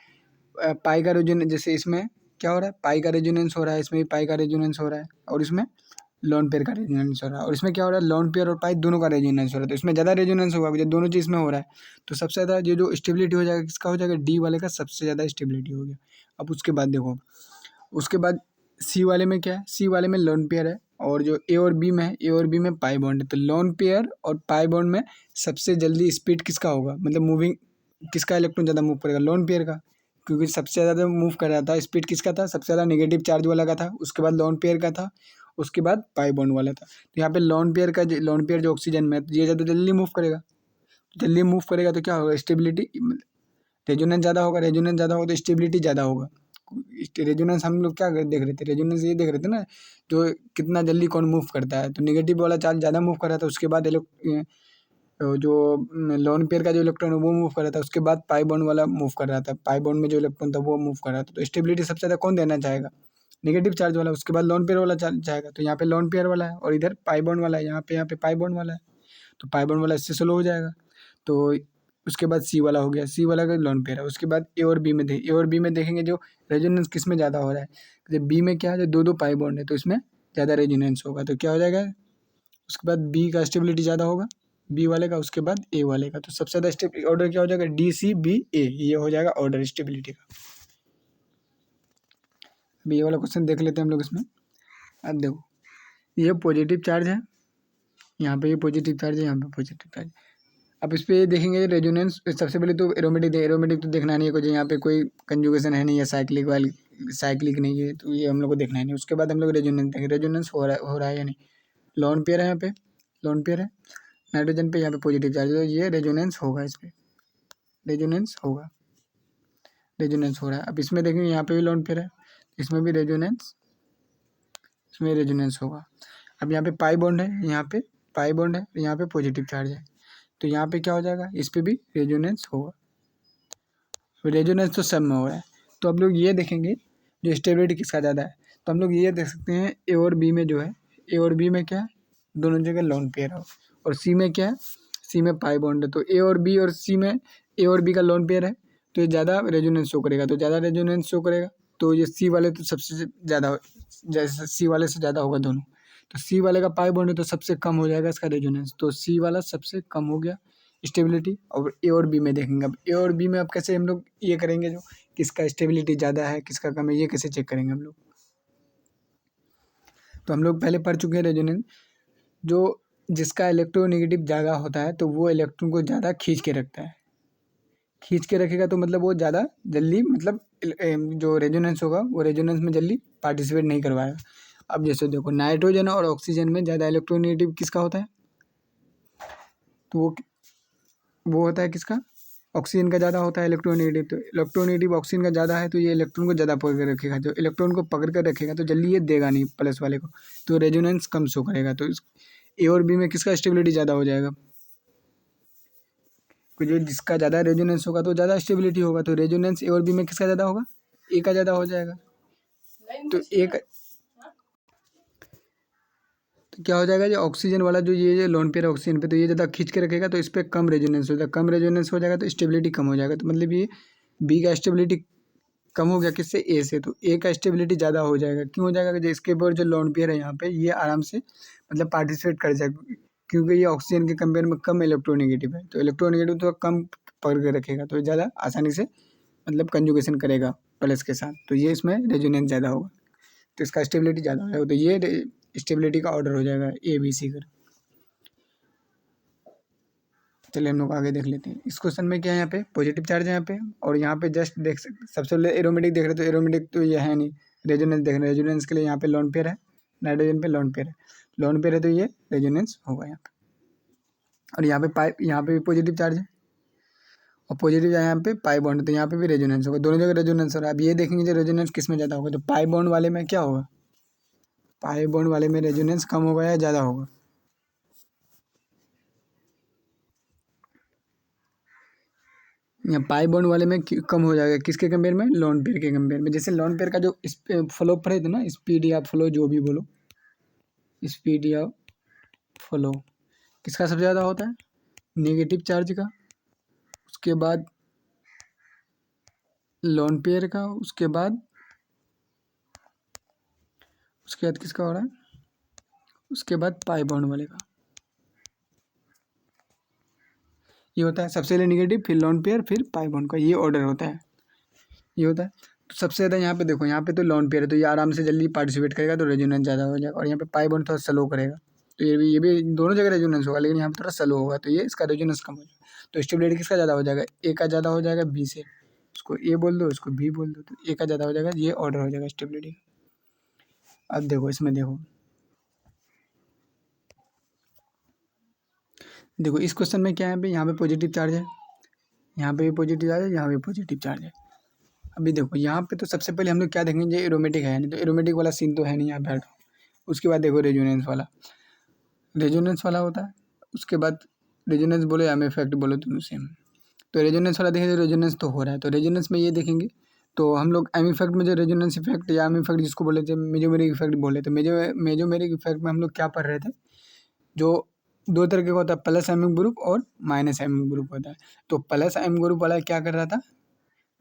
पाई का रेजोनेंस, जैसे इसमें क्या हो रहा है, पाई का रेजोनेंस हो रहा है, इसमें भी पाई का रेजोनेंस हो रहा है, और इसमें लोन पेयर का रेजोनेंस हो रहा है, और इसमें क्या हो रहा है, लोन पेयर और पाई दोनों का रेजोनेंस हो रहा है, तो इसमें ज़्यादा रेजोनेंस होगा जब दोनों चीज़ में हो रहा है, तो सबसे ज़्यादा ये जो स्टेबिलिटी हो जाएगा किसका हो जाएगा, डी वाले का सबसे ज़्यादा स्टेबिलिटी हो गया। अब उसके बाद देखो, उसके बाद सी वाले में क्या है, सी वाले में लोन पेयर है, और जो ए और बी में है, ए और बी में पाई बॉन्ड है, तो लोन पेयर और पाई बॉन्ड में सबसे जल्दी स्पीड किसका होगा, मतलब मूविंग किसका इलेक्ट्रॉन ज़्यादा मूव करेगा, लोन पेयर का, क्योंकि सबसे ज़्यादा मूव कर रहा था, स्पीड किसका था, सबसे ज़्यादा नेगेटिव चार्ज वाला का था, उसके बाद लोन पेयर का था, उसके बाद पाई बॉन्ड वाला था। तो यहाँ पे लोन पेयर का लोन पेयर जो ऑक्सीजन में है, तो ये ज़्यादा जल्दी मूव करेगा, जल्दी मूव करेगा तो क्या होगा, स्टेबिलिटी, रेजोनेंस ज़्यादा होगा, रेजोनेंस ज़्यादा होगा तो स्टेबिलिटी ज़्यादा होगा। रेजोनेंस हम लोग क्या देख रहे थे, रेजोनेंस ये देख रहे थे ना, जो कितना जल्दी कौन मूव करता है, तो नेगेटिव वाला चार्ज ज़्यादा मूव कर रहा था, उसके बाद जो लोन पेयर का जो इलेक्ट्रॉन है वो मूव कर रहा था, उसके बाद पाई बॉन्ड वाला मूव कर रहा था, पाई बॉन्ड में जो इलेक्ट्रॉन था वो मूव कर रहा था, तो स्टेबिलिटी सबसे ज़्यादा कौन देना चाहेगा, नेगेटिव चार्ज वाला, उसके बाद लोन पेयर वाला जाएगा, तो यहाँ पे लोन पेयर वाला है और इधर पाई बॉन्ड वाला है, यहाँ पे पाई बॉन्ड वाला है, तो पाई बॉन्ड वाला इससे स्लो हो जाएगा। तो उसके बाद सी वाला हो गया, सी वाला का लोन पेयर है, उसके बाद ए और बी में ए और बी में देखेंगे जो रेजोनेंस किस में ज़्यादा हो रहा है, जब बी में क्या है, जो दो दो पाई बॉन्ड है तो इसमें ज़्यादा रेजोनेंस होगा, तो क्या हो जाएगा, उसके बाद बी का स्टेबिलिटी ज़्यादा होगा, बी वाले का, उसके बाद ए वाले का, तो सबसे ज़्यादा स्टेबिलिटी ऑर्डर क्या हो जाएगा, डी सी बी ए, ये हो जाएगा ऑर्डर स्टेबिलिटी का। अभी ये वाला क्वेश्चन देख लेते हैं हम लोग इसमें। अब देखो ये पॉजिटिव चार्ज है, यहाँ पे ये पॉजिटिव चार्ज है, यहाँ पे पॉजिटिव चार्ज। अब इस पे देखेंगे रेजोनेंस। सबसे पहले तो एरोमेटिक तो देखना नहीं है कुछ, यहाँ पे कोई कंजुगेशन है नहीं, या साइक्लिक नहीं है, तो ये हम लोग को देखना है नहीं। उसके बाद हम लोग रेजोनेंस देखेंगे, रेजोनेंस हो रहा है या नहीं। लोन पेयर है, यहाँ पे लोन पेयर है नाइट्रोजन पे, यहाँ पे पॉजिटिव चार्ज है, तो ये रेजोनेंस होगा, इस पर रेजोनेंस होगा, रेजोनेंस हो रहा है। अब इसमें देखेंगे यहाँ पे भी लोन पेयर है, इसमें भी रेजोनेंस, इसमें रेजोनेंस होगा। अब यहाँ पे पाई बॉन्ड है, यहाँ पे पाई बॉन्ड है, यहाँ पे पॉजिटिव चार्ज है, तो यहाँ पे क्या हो जाएगा, इस पे भी रेजोनेंस होगा। रेजोनेंस तो सब में हो रहा है। तो अब लोग ये देखेंगे जो स्टेबिलिटी किसका ज़्यादा है, तो हम लोग ये देख सकते हैं ए और बी में जो है, ए और बी में क्या है, दोनों जगह लोन पेयर हो, और सी में क्या है, सी में पाई बॉन्ड है। तो ए और बी और सी में ए और बी का लोन पेयर है, तो ये ज़्यादा रेजोनेंस शो करेगा, तो ज़्यादा रेजोनेंस शो करेगा, तो ये सी वाले तो सबसे ज़्यादा, जैसे सी वाले से ज़्यादा होगा दोनों। तो सी वाले का पाई बॉन्ड है तो सबसे कम हो जाएगा इसका रेजोनेंस, तो सी वाला सबसे कम हो गया स्टेबिलिटी। और ए और बी में देखेंगे, अब ए और बी में अब कैसे हम लोग ये करेंगे, जो किसका स्टेबिलिटी ज़्यादा है किसका कम है, ये कैसे चेक करेंगे हम लोग। तो हम लोग पहले पढ़ चुके हैं रेजोनेंस, जो जिसका इलेक्ट्रोनेगेटिव ज़्यादा होता है तो वो इलेक्ट्रॉन को ज़्यादा खींच के रखता है, खींच के रखेगा, तो मतलब वो ज़्यादा जल्दी, मतलब जो रेजोनेंस होगा वो रेजोनेंस में जल्दी पार्टिसिपेट नहीं करवाएगा। अब जैसे देखो नाइट्रोजन और ऑक्सीजन में ज़्यादा इलेक्ट्रोनेगेटिव किसका होता है, तो वो होता है किसका, ऑक्सीजन का ज़्यादा होता है इलेक्ट्रोनेगेटिव। तो इलेक्ट्रोनेगेटिव ऑक्सीजन का ज़्यादा है, तो ये इलेक्ट्रॉन को ज़्यादा पकड़ कर रखेगा, जो इलेक्ट्रॉन को पकड़ कर रखेगा तो जल्दी ये देगा नहीं प्लस वाले को, तो रेजोनेंस कम शो करेगा। तो इस ए और बी में किसका स्टेबिलिटी ज़्यादा हो जाएगा, तो जो जिसका ज़्यादा रेजोनेंस होगा तो ज़्यादा स्टेबिलिटी होगा, तो रेजोनेंस ए और बी में किसका ज़्यादा होगा, ए का ज़्यादा हो जाएगा। तो तो क्या हो जाएगा, जो ऑक्सीजन वाला जो ये लोन पेयर ऑक्सीजन पे, तो ये ज़्यादा खींच के रखेगा, तो इस पर कम रेजोनेंस हो जाएगा, कम रेजोनेंस हो जाएगा तो स्टेबिलिटी कम हो जाएगा। तो मतलब ये बी का स्टेबिलिटी कम हो गया किससे, ए से, तो ए का स्टेबिलिटी ज़्यादा हो जाएगा। क्यों हो जाएगा, जो इसके ऊपर जो लोन पेयर है यहाँ पे, ये आराम से मतलब पार्टिसिपेट कर जाएगा, क्योंकि ये ऑक्सीजन के कंपेयर में कम इलेक्ट्रोनेगेटिव है, तो इलेक्ट्रोनेगेटिव तो कम पकड़ के रखेगा, तो ज़्यादा आसानी से मतलब कंजुगेशन करेगा प्लस के साथ, तो ये इसमें रेजोनेंस ज़्यादा होगा, तो इसका स्टेबिलिटी ज़्यादा हो जाएगा। तो ये स्टेबिलिटी का ऑर्डर हो जाएगा ए बी सी कर। चलिए हम लोग आगे देख लेते हैं। इस क्वेश्चन में क्या है, यहाँ पे पॉजिटिव चार्ज है यहाँ पे, और यहाँ पे जस्ट देख सकते, सबसे पहले एरोमेटिक देख रहे, तो एरोमेटिक तो ये है नहीं, रेजोनेंस देख रहे हैं, रेजोनेंस के लिए यहाँ पे लोन पेयर है, नाइट्रोजन पे लोन पेयर है, लोन पेयर है तो ये रेजोनेंस होगा यहाँ पे। और यहाँ पे भी पॉजिटिव चार्ज है, और पॉजिटिव यहाँ पे पाई बॉन्ड, तो यहाँ पे भी रेजोनेंस होगा, दोनों जगह रेजोनेंस हो रहा है। अब ये देखेंगे जो रेजोनेंस किस में ज़्यादा होगा, तो पाई बॉन्ड वाले में क्या होगा, पाई बॉन्ड वाले में रेजोनेंस कम होगा या ज़्यादा होगा, या पाई बॉन्ड वाले में कम हो जाएगा, किसके कंपेयर में, लोन पेयर के कंपेयर में। जैसे लोन पेयर का जो फ्लो पढ़े थे ना, स्पीड या फ्लो जो भी बोलो, स्पीड या फ्लो किसका सबसे ज़्यादा होता है, नेगेटिव चार्ज का, उसके बाद लोन पेयर का, उसके बाद किसका हो रहा है, उसके बाद पाई बॉन्ड वाले का। ये होता है सबसे पहले निगेटिव, फिर लोन पेयर, फिर पाई बॉन्ड का, ये ऑर्डर होता है, ये होता है। तो सबसे ज़्यादा यहाँ पे देखो, यहाँ पे तो लोन पेयर है, तो ये आराम से जल्दी पार्टिसिपेट करेगा, तो रेजोनेंस ज़्यादा हो जाएगा। और यहाँ पे पाई बॉन्ड थोड़ा स्लो करेगा, तो ये भी दोनों जगह रेजोनेंस होगा, लेकिन यहाँ पे थोड़ा स्लो होगा, तो ये इसका रेजोनेंस कम हो जाएगा। तो स्टेबिलिटी किसका ज़्यादा हो जाएगा, ए का ज़्यादा हो जाएगा बी से, उसको ए बोल दो, उसको बी बोल दो, तो ए का ज़्यादा हो जाएगा, ये ऑर्डर हो जाएगा स्टेबिलिटी। अब देखो इसमें देखो इस क्वेश्चन में क्या है, यहाँ पे पॉजिटिव चार्ज है, यहाँ पे भी पॉजिटिव चार्ज है, यहाँ पे पॉजिटिव चार्ज है। अभी देखो यहाँ पे तो सबसे पहले हम लोग क्या देखेंगे, एरोमेटिक है नहीं, तो एरोमेटिक वाला सीन तो है नहीं, यहाँ पे हटो। उसके बाद देखो रेजोनेंस वाला होता है, उसके बाद रेजोनेंस बोलो या एम इफेक्ट बोलो, दोनों सेम। तो रेजोनेंस वाला देखेंगे, रेजोनेंस तो हो रहा है, तो रेजोनेंस में ये देखेंगे, तो हम लोग एम इफेक्ट में जो रेजोनेंस इफेक्ट या एम इफेक्ट जिसको बोले थे, मेजोमेरिक इफेक्ट बोले थे, मेजोमेरिक इफेक्ट में हम लोग क्या पढ़ रहे थे, जो दो तरह का होता है, प्लस एम ग्रुप और माइनस एम ग्रुप होता है। तो प्लस एम ग्रुप वाला क्या कर रहा था,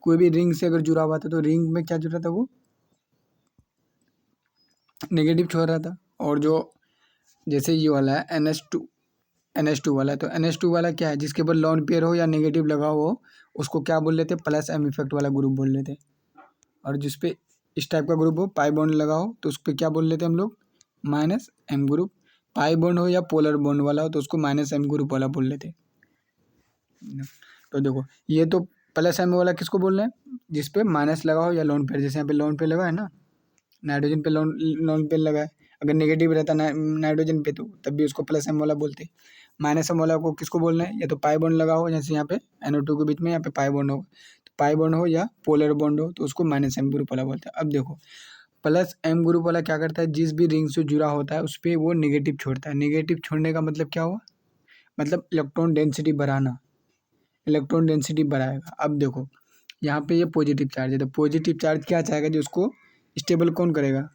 कोई भी रिंग से अगर जुड़ा हुआ था तो रिंग में क्या जुड़ा था, वो नेगेटिव छोड़ रहा था। और जो जैसे ये वाला है NH2 वाला है, तो NH2 वाला क्या है, जिसके ऊपर लोन पेयर हो या नेगेटिव लगा हो, उसको क्या बोल लेते, प्लस एम इफेक्ट वाला ग्रुप बोल लेते। और जिस पे इस टाइप का ग्रुप हो, पाई बॉन्ड लगा हो, तो उस पर क्या बोल लेते हैं हम लोग, minus M group. Pi bond हो या पोलर बॉन्ड वाला हो तो उसको माइनस एम ग्रुप वाला बोल लेते हैं। तो देखो ये तो प्लस एम वाला किसको बोल रहे हैं, जिस पे माइनस लगा हो या लोन पेयर, जैसे यहाँ पे लोन पेयर लगा है ना, नाइट्रोजन पे लोन लोन पेयर लगा है, अगर नेगेटिव रहता नाइट्रोजन पे तो तब भी उसको प्लस एम वाला बोलते। माइनस एम वाला को किसको बोलना है, या तो पाई बॉन्ड लगा हो, जैसे यहाँ पे NO2 के बीच में यहाँ पे पाई बॉन्ड हो, तो पाई बॉन्ड हो या पोलर बॉन्ड हो तो उसको माइनस एम ग्रुप वाला बोलते हैं। अब देखो प्लस एम ग्रुप वाला क्या करता है, जिस भी रिंग से जुड़ा होता है उस पर वो निगेटिव छोड़ता है। निगेटिव छोड़ने का मतलब क्या हुआ, मतलब इलेक्ट्रॉन डेंसिटी बढ़ाना, इलेक्ट्रॉन डेंसिटी बढ़ाएगा। अब देखो यहाँ पे ये पॉजिटिव चार्ज है, तो पॉजिटिव चार्ज क्या चाहेगा, जो उसको स्टेबल कौन करेगा,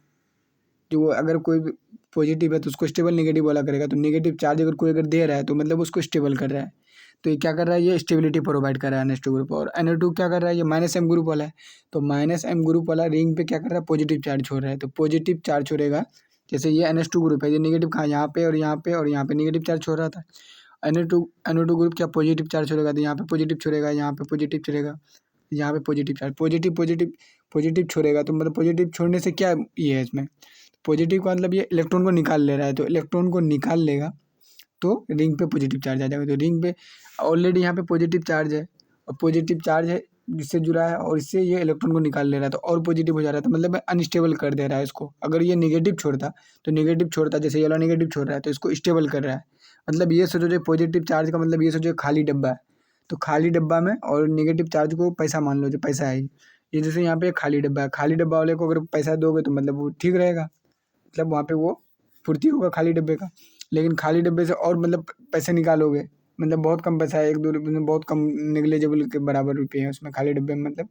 जो अगर कोई भी पॉजिटिव है तो उसको स्टेबल नेगेटिव वाला करेगा। तो नेगेटिव चार्ज अगर कोई अगर दे रहा है तो मतलब उसको स्टेबल कर रहा है। तो ये क्या कर रहा है, ये स्टेबिलिटी प्रोवाइड कर रहा है NH2 ग्रुप। और NO2 क्या कर रहा है, ये माइनस एम ग्रुप वाला है, तो माइनस एम ग्रुप वाला रिंग पे क्या कर रहा है, पॉजिटिव चार्ज छोड़ रहा है। तो पॉजिटिव चार्ज छोड़ेगा, जैसे ये NH2 ग्रुप है, ये नेगेटिव कहाँ, यहाँ पे और यहाँ पे और यहाँ पे नेगेटिव चार्ज छोड़ रहा था। NO2 ग्रुप क्या पॉजिटिव चार्ज छोड़ेगा, तो यहाँ पे पॉजिटिव छोड़ेगा, यहाँ पे पॉजिटिव छोड़ेगा, यहाँ पे positive charge, positive positive positive छोड़ेगा। तो मतलब पॉजिटिव छोड़ने से क्या ये है इसमें, पॉजिटिव का मतलब ये इलेक्ट्रॉन को निकाल ले रहा है, तो इलेक्ट्रॉन को निकाल लेगा तो रिंग पे पॉजिटिव चार्ज आ जाएगा। तो रिंग पे ऑलरेडी यहाँ पे पॉजिटिव चार्ज है, और पॉजिटिव चार्ज है जिससे जुड़ा है, और इससे ये इलेक्ट्रॉन को निकाल ले रहा है तो और पॉजिटिव हो जा रहा है, तो मतलब अनस्टेबल कर दे रहा है इसको। अगर ये नेगेटिव छोड़ता तो नेगेटिव छोड़ता, जैसे ये वाला नेगेटिव छोड़ रहा है तो इसको स्टेबल कर रहा है। मतलब ये सोचो, जो पॉजिटिव चार्ज का मतलब ये सोचो खाली डब्बा है, तो खाली डब्बा में और नेगेटिव चार्ज को पैसा मान लो, जो पैसा है ये जैसे यहाँ पे खाली डब्बा है, खाली डब्बा वाले को अगर पैसा दोगे तो मतलब वो ठीक रहेगा, मतलब वहाँ पे वो पूर्ति होगा खाली डब्बे का। लेकिन खाली डब्बे से और मतलब पैसे निकालोगे, मतलब बहुत कम पैसा है, 1-2 रुपये में बहुत कम, नेग्लिजिबल के बराबर रुपये हैं उसमें खाली डब्बे में, मतलब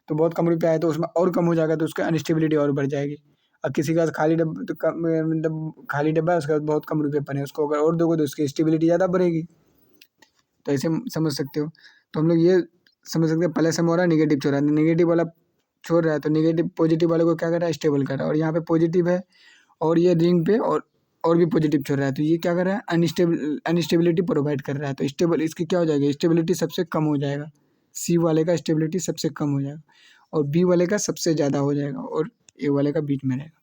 तो बहुत कम रुपया है, तो उसमें और कम हो जाएगा तो उसका अनस्टेबिलिटी और बढ़ जाएगी। और किसी के पास खाली डब्बा तो कम, मतलब खाली डब्बा है उसके पास बहुत कम रुपये पड़े, उसको अगर और दोगे तो उसकी स्टेबिलिटी ज़्यादा बढ़ेगी। तो ऐसे समझ सकते हो। तो हम लोग ये समझ सकते हैं, प्लस एम हो रहा है, नेगेटिव छोड़ रहा है, नेगेटिव वाला छोड़ रहा है तो नेगेटिव पॉजिटिव वाले को क्या कर रहा है, स्टेबल कर रहा है। और यहाँ पे पॉजिटिव है और ये रिंग पे और भी पॉजिटिव छोड़ रहा है, तो ये क्या कर रहा है, अनस्टेबिलिटी प्रोवाइड कर रहा है। तो स्टेबल इसकी क्या हो जाएगी, स्टेबिलिटी सबसे कम हो जाएगा, सी वाले का स्टेबिलिटी सबसे कम हो जाएगा, और बी वाले का सबसे ज़्यादा हो जाएगा, और ए वाले का बीच में रहेगा।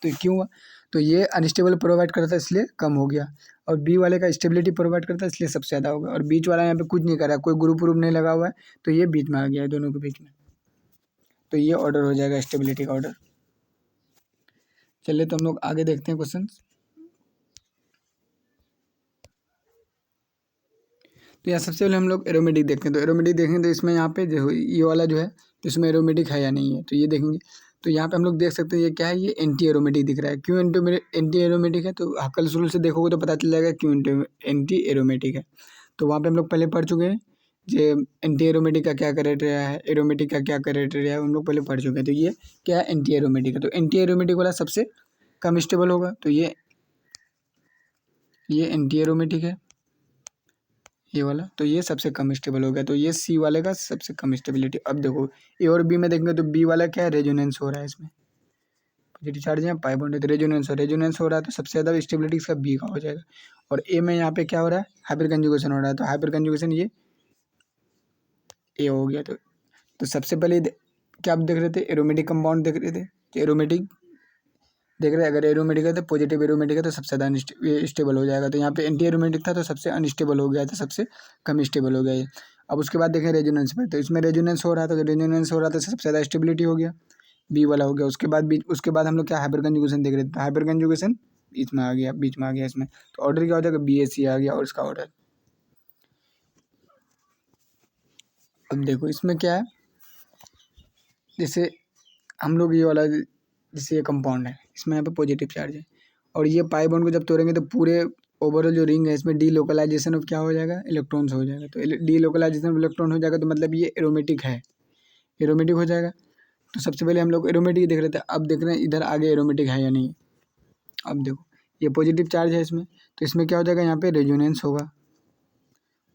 तो ये क्यों हुआ, तो ये अनस्टेबल प्रोवाइड करता है इसलिए कम हो गया, और बी वाले का स्टेबिलिटी प्रोवाइड करता है इसलिए सबसे ज़्यादा हो गया, और बीच वाला यहाँ पे कुछ नहीं कर रहा है, कोई ग्रुप व्रुप नहीं लगा हुआ है, तो ये बीच में आ गया है दोनों के बीच में। तो ये ऑर्डर हो जाएगा स्टेबिलिटी का ऑर्डर। चलिए तो हम लोग आगे देखते हैं क्वेश्चन। तो यहाँ सबसे पहले हम लोग एरोमेटिक देखते हैं। तो एरोमेटिक देखेंगे तो इसमें यहाँ पे जो ये वाला जो है तो इसमें एरोमेटिक है या नहीं है, तो ये देखेंगे। तो यहाँ पे हम लोग देख सकते हैं ये क्या है, ये एंटी एरोमेटिक दिख रहा है। क्यों एंटी एरोमेटिक है, तो हक्कल रूल से देखोगे तो पता चल जाएगा क्यों एंटी एरोमेटिक है। तो वहाँ पे हम लोग पहले पढ़ चुके हैं, जो एंटी एरोमेटिक का क्या क्राइटेरिया है, एरोमेटिक का क्या क्राइटेरिया है, हम लोग पहले पढ़ चुके हैं। तो ये क्या है, एंटी एरोमेटिक है। तो एंटी एरोमेटिक वाला सबसे कम स्टेबल होगा, तो ये एंटी एरोमेटिक है, ये वाला, तो ये सबसे कम स्टेबल हो गया। तो ये सी वाले का सबसे कम स्टेबिलिटी। अब देखो ए और बी में देखेंगे तो बी वाला क्या है, रेजोनेंस हो रहा है, इसमें पॉजिटिव चार्ज है, पाई बॉन्ड है, तो रेजोनेंस हो रहा है, तो सबसे ज़्यादा स्टेबिलिटी इसका बी का हो जाएगा। और ए में यहाँ पे क्या हो रहा है, हाइपर कंजुगेशन हो रहा है, तो हाइपर कंजुगेशन ये ए हो गया। तो सबसे पहले क्या आप देख रहे थे, एरोमेटिक कंपाउंड देख रहे थे, तो एरोमेटिक देख रहे हैं, अगर एरोमेटिक है तो पॉजिटिव एरोमेटिक है तो सबसे ज़्यादा स्टेबल हो जाएगा। तो यहाँ पे एंटी एरोमेटिक था तो सबसे अनस्टेबल हो गया, तो सबसे कम स्टेबल हो गया ये। अब उसके बाद देखें रेजोनेंस पे, तो इसमें रेजोनेंस हो रहा था, तो रेजोनेंस हो रहा था सबसे ज़्यादा स्टेबिलिटी हो गया, बी वाला हो गया। उसके बाद हम लोग क्या हाइपर कंजुगेशन देख रहे थे, तो हाइपर कंजुगेशन इसमें आ गया, बीच में आ गया इसमें। तो ऑर्डर क्या हो जाएगा, BAC आ गया, और इसका ऑर्डर। अब देखो इसमें क्या है, जैसे हम लोग ये वाला, जैसे ये कंपाउंड है, इसमें यहाँ पे पॉजिटिव चार्ज है, और ये पाई बॉन्ड को जब तोड़ेंगे तो पूरे ओवरऑल जो रिंग है इसमें डी लोकलाइजेशन ऑफ क्या हो जाएगा, इलेक्ट्रॉन्स हो जाएगा। तो डी लोकलाइजेशन ऑफ इलेक्ट्रॉन हो जाएगा, तो मतलब ये एरोमेटिक है, एरोमेटिक हो जाएगा। तो सबसे पहले हम लोग एरोमेटिक देख रहे थे, अब देख रहे हैं इधर आगे एरोमेटिक है या नहीं। अब देखो ये पॉजिटिव चार्ज है इसमें, तो इसमें क्या हो जाएगा, यहाँ पे रेजोनेंस होगा।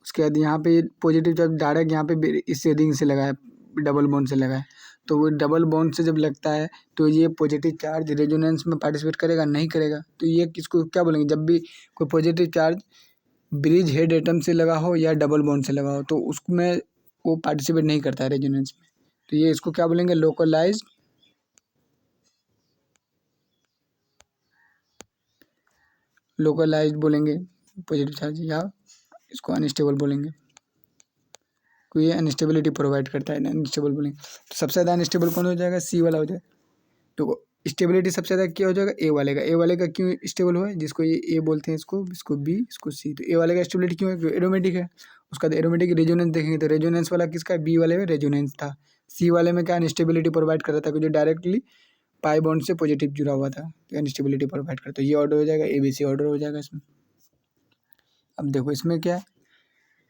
उसके बाद यहाँ पे पॉजिटिव चार्ज डायरेक्ट यहाँ पे इस रिंग से लगा है, डबल बॉन्ड से लगा है, तो वो डबल बॉन्ड से जब लगता है तो ये पॉजिटिव चार्ज रेजोनेंस में पार्टिसिपेट करेगा, नहीं करेगा। तो ये किसको क्या बोलेंगे, जब भी कोई positive charge bridge head atom से लगा हो या डबल बॉन्ड से लगा हो तो उसमें वो पार्टिसिपेट नहीं करता है रेजोनेंस में, तो ये इसको क्या बोलेंगे, लोकलाइज्ड लोकलाइज्ड बोलेंगे पॉजिटिव चार्ज, या इसको अनस्टेबल बोलेंगे, कोई ये अनस्टेबिलिटी प्रोवाइड करता है, अनस्टेबल बोलेंगे। तो सबसे ज़्यादा अनस्टेबल कौन हो जाएगा? सी वाला हो जाएगा। तो स्टेबिलिटी सबसे ज़्यादा क्या हो जाएगा? ए वाले का। ए वाले का क्यों स्टेबल हुआ है? जिसको ये ए बोलते हैं, इसको बी, इसको सी। तो ए वाले का स्टेबिलिटी क्यों है? एरोमेटिक है। उसका एरोमेटिक रेजोनेंस देखेंगे तो रेजोनेंस वाला किसका? बी वाले में रेजोनेंस था। सी वाले में क्या अनस्टेबिलिटी प्रोवाइड कर रहा था, जो डायरेक्टली पाई बॉन्ड से पॉजिटिव जुड़ा हुआ था, तो अनस्टेबिलिटी प्रोवाइड करता। तो ये ऑर्डर हो जाएगा, ABC ऑर्डर हो जाएगा इसमें। अब देखो इसमें क्या है,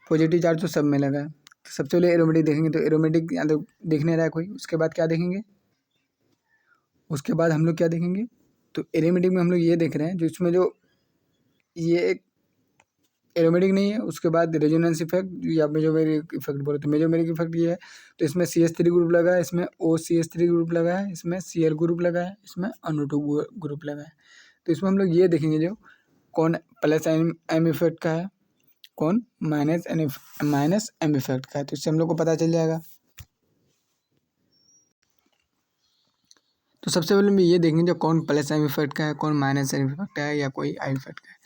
पॉजिटिव चार्ज तो सब में लगा है। तो सबसे पहले एरोमेटिक देखेंगे, तो एरोमेटिक या तो देख नहीं रहा है कोई। उसके बाद क्या देखेंगे? उसके बाद हम लोग क्या देखेंगे? तो एरोमेटिक में हम लोग ये देख रहे हैं, जो इसमें जो ये एक एरोमेटिक नहीं है। उसके बाद रेजोनेंस इफेक्ट या मेजोमेरिक इफेक्ट बोले तो मेजोमेरिक इफेक्ट ये है। तो इसमें CH3 ग्रुप लगा है, इसमें OCH3 ग्रुप लगा है, इसमें Cl ग्रुप लगा है, इसमें NO2 ग्रुप लगा है। तो इसमें हम लोग ये देखेंगे जो कौन प्लस एम इफेक्ट का है, कौन माइनस एम इफेक्ट का है। तो इससे हम लोग को पता चल जाएगा। तो सबसे पहले हम ये देखेंगे जो कौन प्लस एम इफेक्ट का है, कौन माइनस एम इफेक्ट का है, या कोई आई इफेक्ट का है।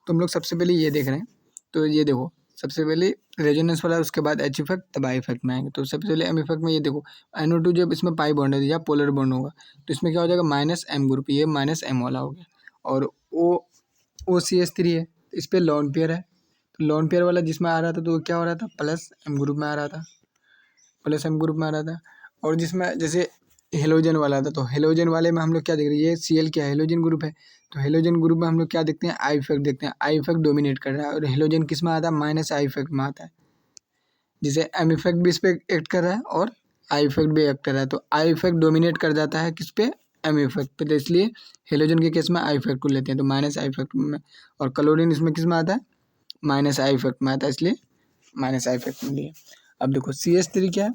तो हम लोग सबसे पहले ये देख रहे हैं। तो ये देखो सबसे पहले रेजोनेंस वाला, उसके बाद H इफेक्ट, तब आई इफेक्ट में आएंगे। तो सबसे पहले एम इफेक्ट में ये देखो NO2 जब इसमें पाई बॉन्ड है या पोलर बॉन्ड होगा, तो इसमें क्या हो जाएगा? माइनस एम ग्रुप, ये माइनस एम वाला हो गया। और OCH3 है, इस पर लॉन पेयर है। तो लॉन पेयर वाला जिसमें आ रहा था, तो वो क्या हो रहा था? प्लस एम ग्रुप में आ रहा था, प्लस एम ग्रुप में आ रहा था। और जिसमें जैसे हेलोजन वाला था, तो हेलोजन वाले में हम लोग क्या देख रहे हैं? ये Cl क्या है? हेलोजन ग्रुप है। तो हेलोजन ग्रुप में हम लोग क्या देखते हैं? आई इफेक्ट देखते हैं। आई इफेक्ट डोमिनेट कर रहा है, और हेलोजन किस में आता है? माइनस आई इफेक्ट में आता है। जिसे एम इफेक्ट भी इस पर एक्ट कर रहा है और आई इफेक्ट भी एक्ट कर रहा है। तो आई इफेक्ट डोमिनेट कर जाता है किस पे? एम इफेक्ट पे। तो इसलिए हेलोजन के केस में आई इफेक्ट को लेते हैं, तो माइनस आई इफेक्ट में। और क्लोरीन इसमें किस में आता है? माइनस आई इफेक्ट में आता है, इसलिए माइनस आई इफेक्ट में लिए। अब देखो CH3 क्या है?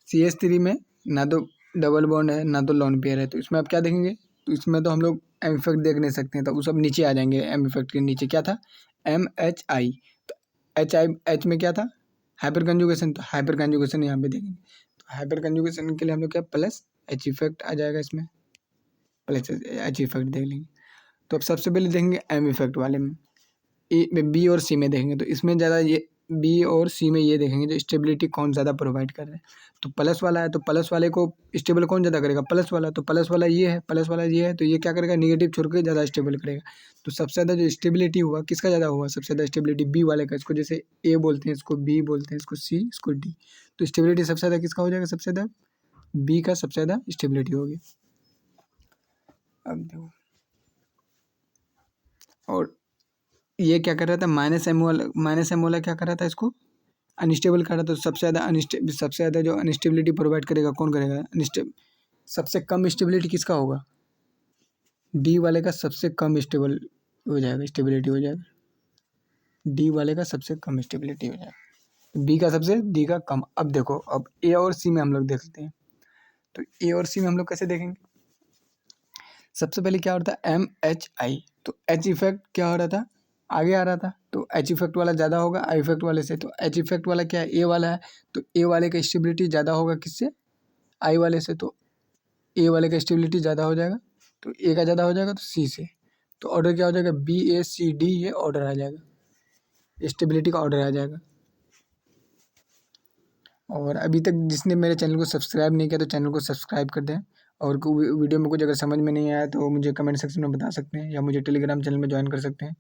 CH3 में ना तो डबल बॉन्ड है, ना तो लॉन पेयर है। तो इसमें आप क्या देखेंगे? तो इसमें तो हम लोग एम इफेक्ट देख नहीं सकते हैं, तो वो सब नीचे आ जाएंगे। एम इफेक्ट के नीचे क्या था? MHI। तो H में क्या था? Hyper conjugation. तो हाइपर कंजुगेशन यहाँ पे देखेंगे। तो हाइपर कंजुगेशन के लिए हम लोग क्या प्लस H इफेक्ट आ जाएगा, इसमें प्लस H इफेक्ट देख लेंगे। तो अब सबसे पहले देखेंगे एम इफेक्ट वाले में, बी और सी में देखेंगे। तो इसमें ज़्यादा ये बी और सी में ये देखेंगे जो स्टेबिलिटी कौन ज़्यादा प्रोवाइड कर रहा है। तो प्लस वाला है, तो प्लस वाले को स्टेबल कौन ज़्यादा करेगा? प्लस वाला। तो प्लस वाला ये है, प्लस वाला ये है, तो ये क्या करेगा? निगेटिव छोड़ के ज़्यादा स्टेबल करेगा। तो सबसे ज़्यादा जो स्टेबिलिटी हुआ किसका ज़्यादा हुआ? सबसे ज़्यादा स्टेबिलिटी बी वाले का। इसको जैसे ए बोलते हैं, इसको बी बोलते हैं, इसको सी, इसको डी। तो स्टेबिलिटी सबसे ज़्यादा किसका हो जाएगा? सबसे ज़्यादा बी का सबसे ज़्यादा स्टेबिलिटी होगी। अब देखो, और ये क्या कर रहा था? माइनस एम वाला क्या कर रहा था? इसको अनस्टेबल कर रहा था। तो सबसे ज़्यादा जो अनस्टेबिलिटी प्रोवाइड करेगा कौन करेगा? सबसे कम स्टेबिलिटी किसका होगा? डी वाले का सबसे कम स्टेबल हो जाएगा, स्टेबिलिटी हो जाएगा। डी वाले का सबसे कम स्टेबिलिटी हो जाएगा, बी का सबसे, डी का कम। अब देखो, अब ए और सी में हम लोग देखते हैं। तो ए और सी में हम लोग कैसे देखेंगे? सबसे पहले क्या हो रहा था? MHI। तो H इफेक्ट क्या हो रहा था? आगे आ रहा था। तो H इफेक्ट वाला ज़्यादा होगा आई इफेक्ट वाले से। तो H इफेक्ट वाला क्या है? ए वाला है। तो ए वाले का स्टेबिलिटी ज़्यादा होगा किससे? आई वाले से। तो ए वाले का स्टेबिलिटी ज़्यादा हो जाएगा, तो ए का ज़्यादा हो जाएगा तो सी से। तो ऑर्डर क्या हो जाएगा? BACD, ये ऑर्डर आ जाएगा, स्टेबिलिटी का ऑर्डर आ जाएगा। और अभी तक जिसने मेरे चैनल को सब्सक्राइब नहीं किया, तो चैनल को सब्सक्राइब कर दें। और वीडियो में कुछ अगर समझ में नहीं आया तो मुझे कमेंट सेक्शन में बता सकते हैं, या मुझे टेलीग्राम चैनल में ज्वाइन कर सकते हैं।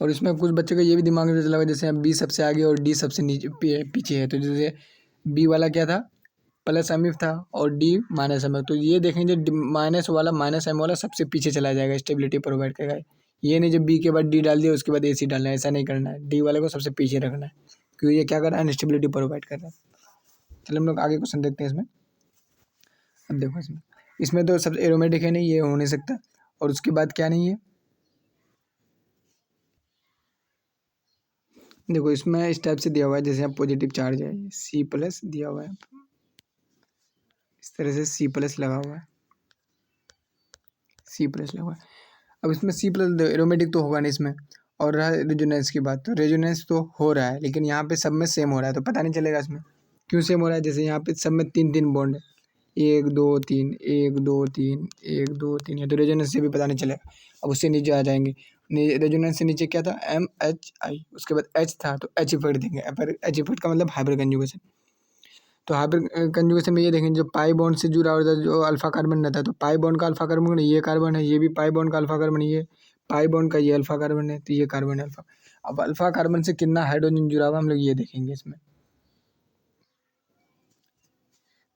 और इसमें कुछ बच्चे का ये भी दिमाग में चला हुआ, जैसे बी सबसे आगे और डी सबसे नीचे पीछे है। तो जैसे बी वाला क्या था? प्लस एम था, और डी माइनस एम। तो ये देखेंगे माइनस वाला, माइनस एम वाला सबसे पीछे चला जाएगा, स्टेबिलिटी प्रोवाइड करेगा। ये नहीं जब बी के बाद डी डाल दिया उसके बाद AC डालना है, ऐसा नहीं करना है। डी वाले को सबसे पीछे रखना है, क्योंकि ये क्या कर रहा है? अनस्टेबिलिटी प्रोवाइड कर रहा है। चलिए हम लोग आगे क्वेश्चन देखते हैं इसमें। अब देखो इसमें तो सब एरोमेटिक है नहीं, ये हो नहीं सकता। और उसके बाद क्या नहीं है? देखो इसमें इस टाइप से दिया हुआ है, जैसे यहाँ पॉजिटिव चार्ज है, C+ दिया हुआ है, इस तरह से C+ लगा हुआ है, C+ लगा हुआ है। अब इसमें C+ एरोमेटिक तो होगा नहीं इसमें। और रहा रेजोनेंस की बात, तो रेजोनेंस तो हो रहा है, लेकिन यहाँ पे सब में सेम हो रहा है, तो पता नहीं चलेगा इसमें क्यों सेम हो रहा है। जैसे यहाँ पे सब में 3 3 बॉन्ड है, 1 2 3 1 2 3 1 2 3, या तो रेजोनेंस से भी पता नहीं चलेगा। अब उससे नीचे आ जाएंगे, रेजोनेंस से नीचे क्या था, MHI, उसके बाद H था तो H इफेक्ट देंगे। H इफेक्ट का मतलब हाइब्रिड कंजुगेशन। तो हाइब्रिड कंजुगेशन में ये देखेंगे, जो पाई बॉन्ड से जुड़ा होता है जो अल्फा कार्बन रहता है, तो पाई बॉन्ड का अल्फा कार्बन ये कार्बन है, ये भी पाई बॉन्ड का अल्फा कार्बन, ये पाई बॉन्ड का ये अल्फा कार्बन है, तो ये कार्बन है अल्फा। अब अल्फा कार्बन से कितना हाइड्रोजन जुड़ा हुआ हम लोग ये देखेंगे इसमें।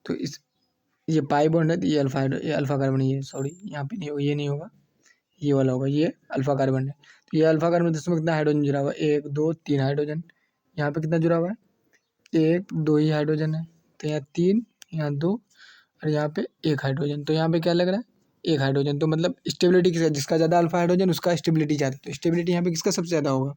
तो इस ये पाई बॉन्ड है तो ये अल्फा कार्बन, ये सॉरी यहाँ पे नहीं होगा, ये नहीं होगा, ये वाला होगा, ये अल्फा कार्बन है। तो ये अल्फा कार्बन, तो इसमें कितना हाइड्रोजन जुड़ा हुआ है, 1 2 3 हाइड्रोजन। यहाँ पे कितना जुड़ा हुआ है, 1 2 ही हाइड्रोजन है। तो यहाँ 3, यहाँ 2 और यहाँ पे 1 हाइड्रोजन। तो यहाँ पे क्या लग रहा है, 1 हाइड्रोजन। तो मतलब स्टेबिलिटी किसका, जिसका ज़्यादा अल्फा हाइड्रोजन उसका स्टेबिलिटी ज़्यादा। तो स्टेबिलिटी यहाँ पे किसका सबसे ज़्यादा होगा,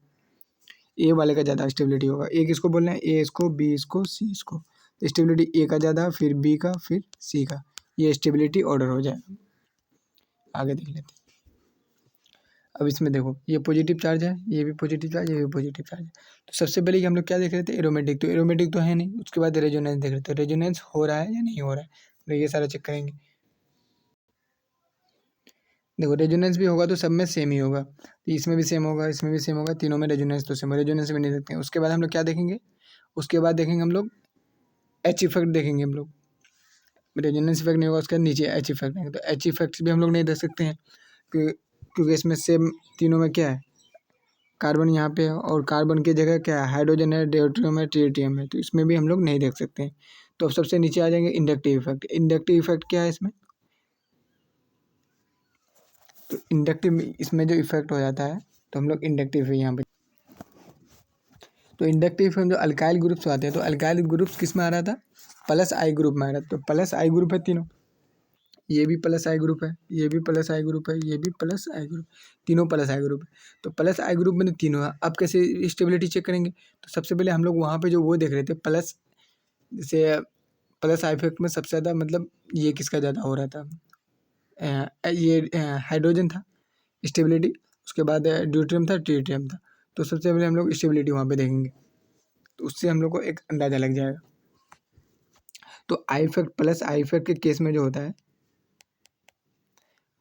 ए वाले का ज़्यादा स्टेबिलिटी होगा। ए किसको बोलना है, ए इसको, बी इसको, सी इसको। तो स्टेबिलिटी ए का ज़्यादा, फिर बी का, फिर सी का, ये स्टेबिलिटी ऑर्डर हो जाएगा। आगे देख लेते हैं। अब इसमें देखो, ये पॉजिटिव चार्ज है, ये भी पॉजिटिव चार्ज, ये भी पॉजिटिव चार्ज है। तो सबसे पहले हम लोग क्या देख रहे थे, एरोमेटिक। तो एरोमेटिक तो है नहीं, उसके बाद रेजोनेंस देख रहे थे, रेजोनेंस हो रहा है या नहीं हो रहा है, तो ये सारा चेक करेंगे। देखो रेजोनेंस भी होगा तो सब में सेम ही होगा, तो इसमें भी सेम होगा, इसमें भी सेम होगा, तीनों में रेजोनेंस तो सेम, रेजोनेंस भी नहीं देखते हैं। उसके बाद हम लोग क्या देखेंगे, उसके बाद देखेंगे हम लोग एच इफेक्ट देखेंगे हम लोग। रेजोनेंस इफेक्ट नहीं होगा, उसके नीचे एच इफेक्ट देंगे। तो एच इफेक्ट भी हम लोग नहीं देख सकते हैं, क्योंकि इसमें सेम तीनों में क्या है, कार्बन यहाँ पे है, और कार्बन की जगह क्या है, हाइड्रोजन है, ड्यूटेरियम है, ट्रिटियम है, तो इसमें भी हम लोग नहीं देख सकते हैं। तो अब सबसे नीचे आ जाएंगे इंडक्टिव इफेक्ट। इंडक्टिव इफेक्ट क्या है इसमें, तो इंडक्टिव इसमें जो इफेक्ट हो जाता है, तो हम लोग इंडक्टिव है यहाँ पे। तो इंडक्टिव में जो अल्काइल ग्रुप्स आते हैं, तो अल्काइल ग्रुप्स किस में आ रहा था, प्लस आई ग्रुप में आ रहा था। तो प्लस आई ग्रुप है तीनों, ये भी प्लस आई ग्रुप है, ये भी प्लस आई ग्रुप है, ये भी प्लस आई ग्रुप, तीनों प्लस आई ग्रुप है। तो प्लस आई ग्रुप में तो तीनों है। अब कैसे स्टेबिलिटी चेक करेंगे, तो सबसे पहले हम लोग वहाँ पे जो वो देख रहे थे प्लस, जैसे प्लस आई इफेक्ट में सबसे ज़्यादा मतलब ये किसका ज़्यादा हो रहा था, ये हाइड्रोजन था स्टेबिलिटी, उसके बाद ड्यूटेरियम था, ट्रिटियम था। तो सबसे पहले हम लोग स्टेबिलिटी वहाँ पे देखेंगे, तो उससे हम लोग को एक अंदाज़ा लग जाएगा। तो I effect, plus I effect के केस में जो होता है,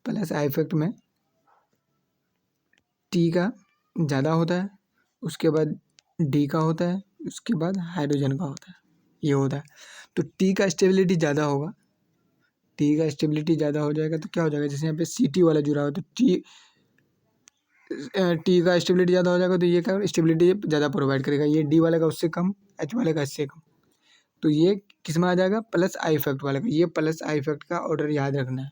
प्लस आई इफेक्ट में टी का ज़्यादा होता है, उसके बाद डी का होता है, उसके बाद हाइड्रोजन का होता है, ये होता है। तो टी का स्टेबिलिटी ज़्यादा होगा, टी का स्टेबिलिटी ज़्यादा हो जाएगा तो क्या हो जाएगा, जैसे यहाँ पे सी टी वाला जुड़ा हो, तो टी का स्टेबिलिटी ज़्यादा हो जाएगा, तो ये क्या स्टेबिलिटी ज़्यादा प्रोवाइड करेगा, ये डी वाले का उससे कम, एच वाले का इससे कम। तो ये किस में आ जाएगा, प्लस आई इफेक्ट वाले का। ये प्लस आई इफेक्ट का ऑर्डर याद रखना है।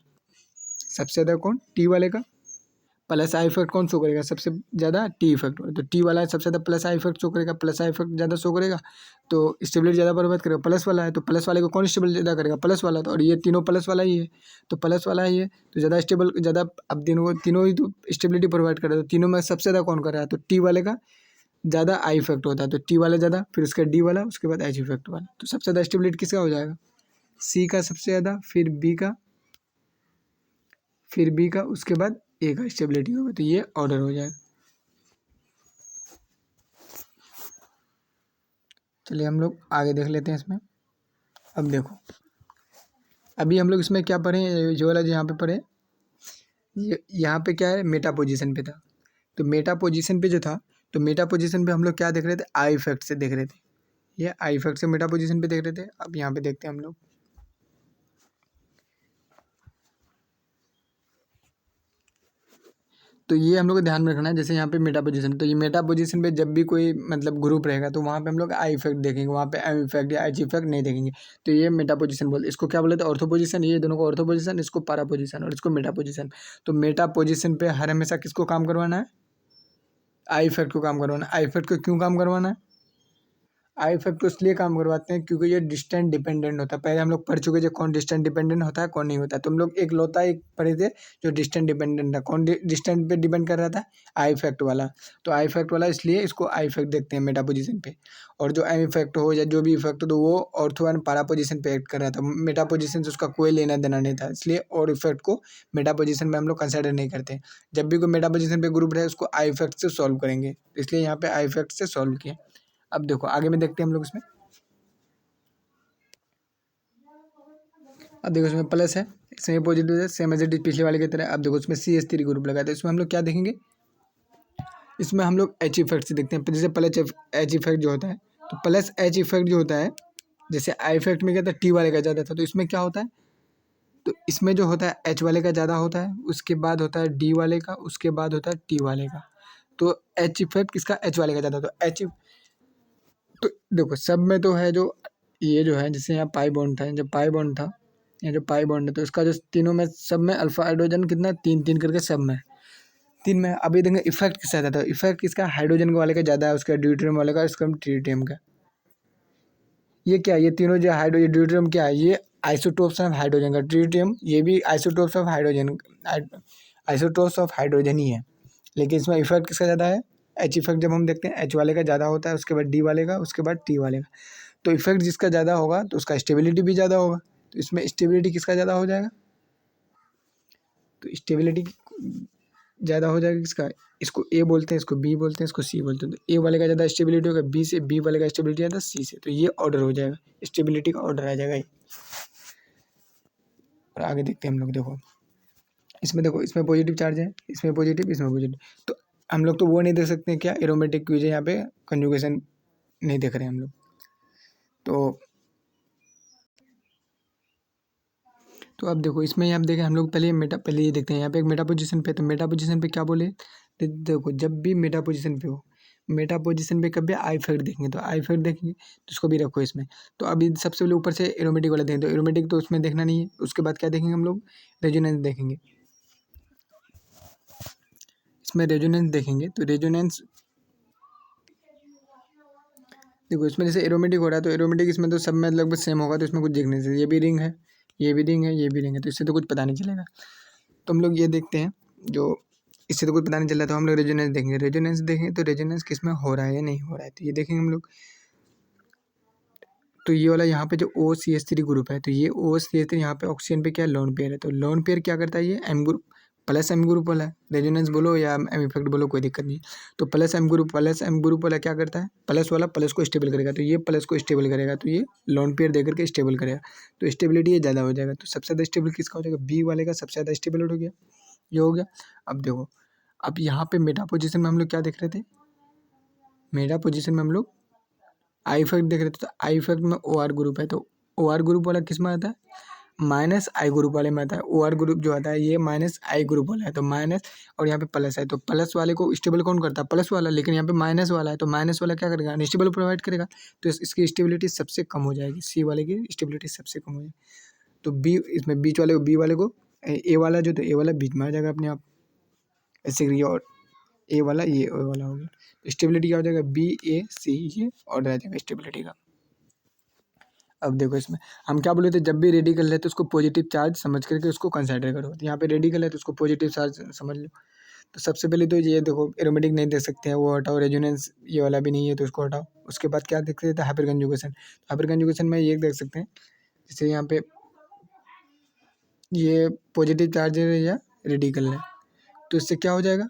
सबसे ज़्यादा कौन, टी वाले का। प्लस आई इफेक्ट कौन शो करेगा सबसे ज़्यादा, टी इफेक्ट। तो टी वाला सबसे ज़्यादा प्लस आई इफेक्ट शो करेगा, प्लस आई इफेक्ट ज़्यादा शो करेगा, तो स्टेबिलिटी ज़्यादा बर्बाद करेगा। प्लस वाला है तो प्लस वाले को कौन स्टेबल ज़्यादा करेगा, प्लस वाला। तो और ये तीनों प्लस वाला ही है, तो प्लस वाला ही है तो ज़्यादा स्टेबल, ज़्यादा। अब तीनों ही तो स्टेबिलिटी प्रोवाइड कर रहा है, तो तीनों में सबसे ज़्यादा कौन कर रहा है, तो टी वाले का ज़्यादा आई इफेक्ट होता है, तो टी वाला ज़्यादा, फिर उसका डी वाला, उसके बाद एच इफेक्ट वाला। तो सबसे ज़्यादा स्टेबिलिटी किसका हो जाएगा, सी का सबसे ज़्यादा, फिर बी का, फिर बी का, उसके बाद ए का स्टेबिलिटी होगा। तो ये ऑर्डर हो जाएगा। चलिए हम लोग आगे देख लेते हैं इसमें। अब देखो, अभी हम लोग इसमें क्या पढ़े, जो वाला जो यहाँ पे पढ़े, ये यहाँ पे क्या है, मेटा पोजीशन पे था। तो मेटा पोजीशन पे जो था, तो मेटा पोजीशन पे हम लोग क्या देख रहे थे, आई इफेक्ट से देख रहे थे, ये आई इफेक्ट से मेटा पोजीशन पे देख रहे थे। अब यहाँ पे देखते हैं हम लोग, तो ये हम लोग को ध्यान में रखना है। जैसे यहाँ पे मेटा पोजीशन, तो ये मेटा पोजीशन पे जब भी कोई मतलब ग्रुप रहेगा, तो वहाँ पे हम लोग आई इफेक्ट देखेंगे, वहाँ पे एम इफेक्ट या एच इफेक्ट नहीं देखेंगे। तो ये मेटा पोजीशन बोलते, इसको क्या बोलते हैं, ऑर्थो पोजीशन। ये दोनों को ऑर्थो पोजीशन, इसको पैरा पोजीशन और इसको मेटा पोजीशन। तो मेटा पोजीशन पे हर हमेशा किसको काम करवाना है, आई इफेक्ट को काम करवाना है। आई इफेक्ट को क्यों काम करवाना है, आई इफेक्ट तो इसलिए काम करवाते हैं क्योंकि ये डिस्टेंट डिपेंडेंट होता है। पहले हम लोग पढ़ चुके हैं कौन डिस्टेंट डिपेंडेंट होता है, कौन नहीं होता है। तो हम लोग एक लौता एक पढ़े थे जो डिस्टेंट डिपेंडेंट था। कौन डिस्टेंट पे डिपेंड कर रहा था, आई इफेक्ट वाला। तो आई इफेक्ट वाला इसलिए इसको आई इफेक्ट देखते हैं मेटा पोजीशन पे। और जो एम इफेक्ट हो या जो भी इफेक्ट हो, तो वो ऑर्थो एंड पैरा पोजीशन पे एक्ट कर रहा था। मेटा पोजीशन से उसका कोई लेना देना नहीं था, इसलिए और इफेक्ट को मेटा पोजीशन में हम लोग कंसिडर नहीं करते। जब भी कोई मेटा पोजीशन पे ग्रुप रहे, उसको आई इफेक्ट से सॉल्व करेंगे, इसलिए यहाँ पे आई इफेक्ट से सॉल्व किया। अब देखो आगे में देखते हैं हम लोग इसमें। अब देखो इसमें प्लस है, इसमें पॉजिटिव है, सेम एज इट इज पिछले वाले की तरह। अब देखो इसमें CH3 ग्रुप लगा है, तो इसमें हम लोग क्या देखेंगे, इसमें हम लोग H इफेक्ट से देखते हैं। जैसे प्लस H इफेक्ट जो होता है, तो प्लस H इफेक्ट जो होता है, जैसे आई इफेक्ट में क्या था, T वाले का ज़्यादा था, तो इसमें क्या होता है, तो इसमें जो होता है H वाले का ज़्यादा होता है, उसके बाद होता है D वाले का, उसके बाद होता है T वाले का। तो H इफेक्ट किसका, H वाले का ज़्यादा होता है। तो देखो सब में तो है, जो ये जो है, जैसे यहाँ पाई बॉन्ड था, जब पाई बॉन्ड था, ये जो पाई बॉन्ड है, तो इसका जो तीनों में सब में अल्फा हाइड्रोजन कितना, 3 3 करके सब में 3 में। अभी देखेंगे इफेक्ट किसका ज़्यादा है, इफेक्ट किसका, हाइड्रोजन वाले का ज़्यादा है, उसका ड्यूटेरियम वाले का, इसका ट्रिटियम का। ये क्या है, ये तीनों जो हाइड्रोजन ड्यूटेरियम क्या है, ये आइसोटोप्स ऑफ हाइड्रोजन का, ट्रिटियम ये भी isotopes of hydrogen, isotopes of hydrogen ही है। लेकिन इसमें इफेक्ट किसका ज़्यादा है, H इफेक्ट जब हम देखते हैं H वाले का ज़्यादा होता है, उसके बाद D वाले का, उसके बाद T वाले का। तो इफेक्ट जिसका ज़्यादा होगा तो उसका स्टेबिलिटी भी ज़्यादा होगा। तो इसमें स्टेबिलिटी किसका ज़्यादा हो जाएगा, तो स्टेबिलिटी ज़्यादा हो जाएगा किसका, इसको A बोलते हैं, इसको B बोलते हैं, इसको C बोलते हैं। तो A वाले का ज़्यादा स्टेबिलिटी होगा B से, B वाले का स्टेबिलिटी ज़्यादा C से। तो ये ऑर्डर हो जाएगा, स्टेबिलिटी का ऑर्डर आ जाएगा ये। और आगे देखते हैं हम लोग, देखो इसमें पॉजिटिव चार्ज है, इसमें पॉजिटिव, इसमें पॉजिटिव। तो हम लोग तो वो नहीं देख सकते क्या, एरोमेटिक क्यूज है, यहाँ पे कंजुगेशन नहीं देख रहे हैं हम लोग। तो अब देखो इसमें आप देखें, हम लोग पहले ये देखते हैं, यहाँ पे एक मेटा पोजीशन पे, तो मेटा पोजीशन पे क्या बोले, देखो जब भी मेटा पोजीशन पे हो, मेटा पोजीशन पे कभी आई इफेक्ट देखेंगे, तो आई इफेक्ट देखेंगे तो उसको भी रखो इसमें। तो अभी सबसे पहले ऊपर से एरोमेटिक वाला देखें, तो एरोमेटिक तो उसमें देखना नहीं है। उसके बाद क्या देखेंगे हम लोग, रेजोनेंस देखेंगे। इसमें रेजोनेंस देखेंगे, तो रेजोनेंस देखो इसमें जैसे एरोमेटिक हो रहा है, तो एरोमेटिक इसमें तो सब में लगभग सेम होगा, तो इसमें कुछ देखने से, ये भी रिंग है, ये भी रिंग है, ये भी रिंग है, तो इससे तो कुछ पता नहीं चलेगा। तो हम लोग ये देखते हैं, जो इससे तो कुछ पता नहीं चल रहा, तो हम लोग रेजोनेंस देखेंगे। रेजोनेंस देखेंगे तो रेजोनेंस किस में हो रहा है या नहीं हो रहा है, तो ये देखेंगे हम लोग। तो ये वाला यहाँ पे जो OCH3 ग्रुप है, तो ये OCH3 यहाँ पे ऑक्सीजन पे क्या है, लोन पेयर है। तो लोन पेयर क्या करता है, ये M group plus M group वाला है, रेजोनेंस बोलो या एम इफेक्ट बोलो, कोई दिक्कत नहीं। तो प्लस एम ग्रुप वाला क्या करता है, प्लस वाला प्लस को स्टेबल करेगा, तो ये प्लस को स्टेबल करेगा, तो ये लोन पेयर दे करके स्टेबल करेगा, तो स्टेबिलिटी ये ज़्यादा हो जाएगा। तो सबसे ज़्यादा स्टेबल किसका हो जाएगा, बी वाले का सबसे ज़्यादा स्टेबल हो गया, ये हो गया। अब देखो, अब यहाँ पे मेटा पोजीशन में हम लोग क्या देख रहे थे, मेटा पोजीशन में हम लोग आई इफेक्ट देख रहे थे, तो आई इफेक्ट में OR ग्रुप है, तो OR ग्रुप वाला किस में आता है, माइनस आई ग्रुप वाले में आता है। OR ग्रुप जो आता है ये माइनस आई ग्रुप वाला है, तो माइनस, और यहाँ पे प्लस है, तो प्लस वाले को स्टेबल कौन करता है, प्लस वाला। लेकिन यहाँ पे माइनस वाला है, तो माइनस वाला क्या करेगा, अनस्टेबल प्रोवाइड करेगा, तो इसकी स्टेबिलिटी सबसे कम हो जाएगी, C वाले की स्टेबिलिटी सबसे कम हो जाएगी। तो बी, इसमें बीच वाले को, बी वाले को ए वाला जो, तो ए वाला बीच में आ जाएगा अपने आप, ऐसे करिए। और ए वाला, ये ए वाला हो गया, तो स्टेबिलिटी क्या हो जाएगा, BAC, ये ऑर्डर आ जाएगा स्टेबिलिटी का। अब देखो इसमें हम क्या बोले थे, जब भी रेडिकल है तो उसको पॉजिटिव चार्ज समझ करके उसको कंसिडर करो। तो यहाँ पे रेडिकल है तो उसको पॉजिटिव चार्ज समझ लो। तो सबसे पहले तो ये देखो, एरोमेटिक नहीं देख सकते हैं, वो हटाओ। रेजोनेंस ये वाला भी नहीं है, तो उसको हटाओ। उसके बाद क्या देख सकते हैं, हाइपर कंजुगेशन। हाइपर कंजुगेशन में ये देख सकते हैं, जैसे यहाँ पे ये पॉजिटिव चार्ज है या रेडिकल है, तो इससे क्या हो जाएगा,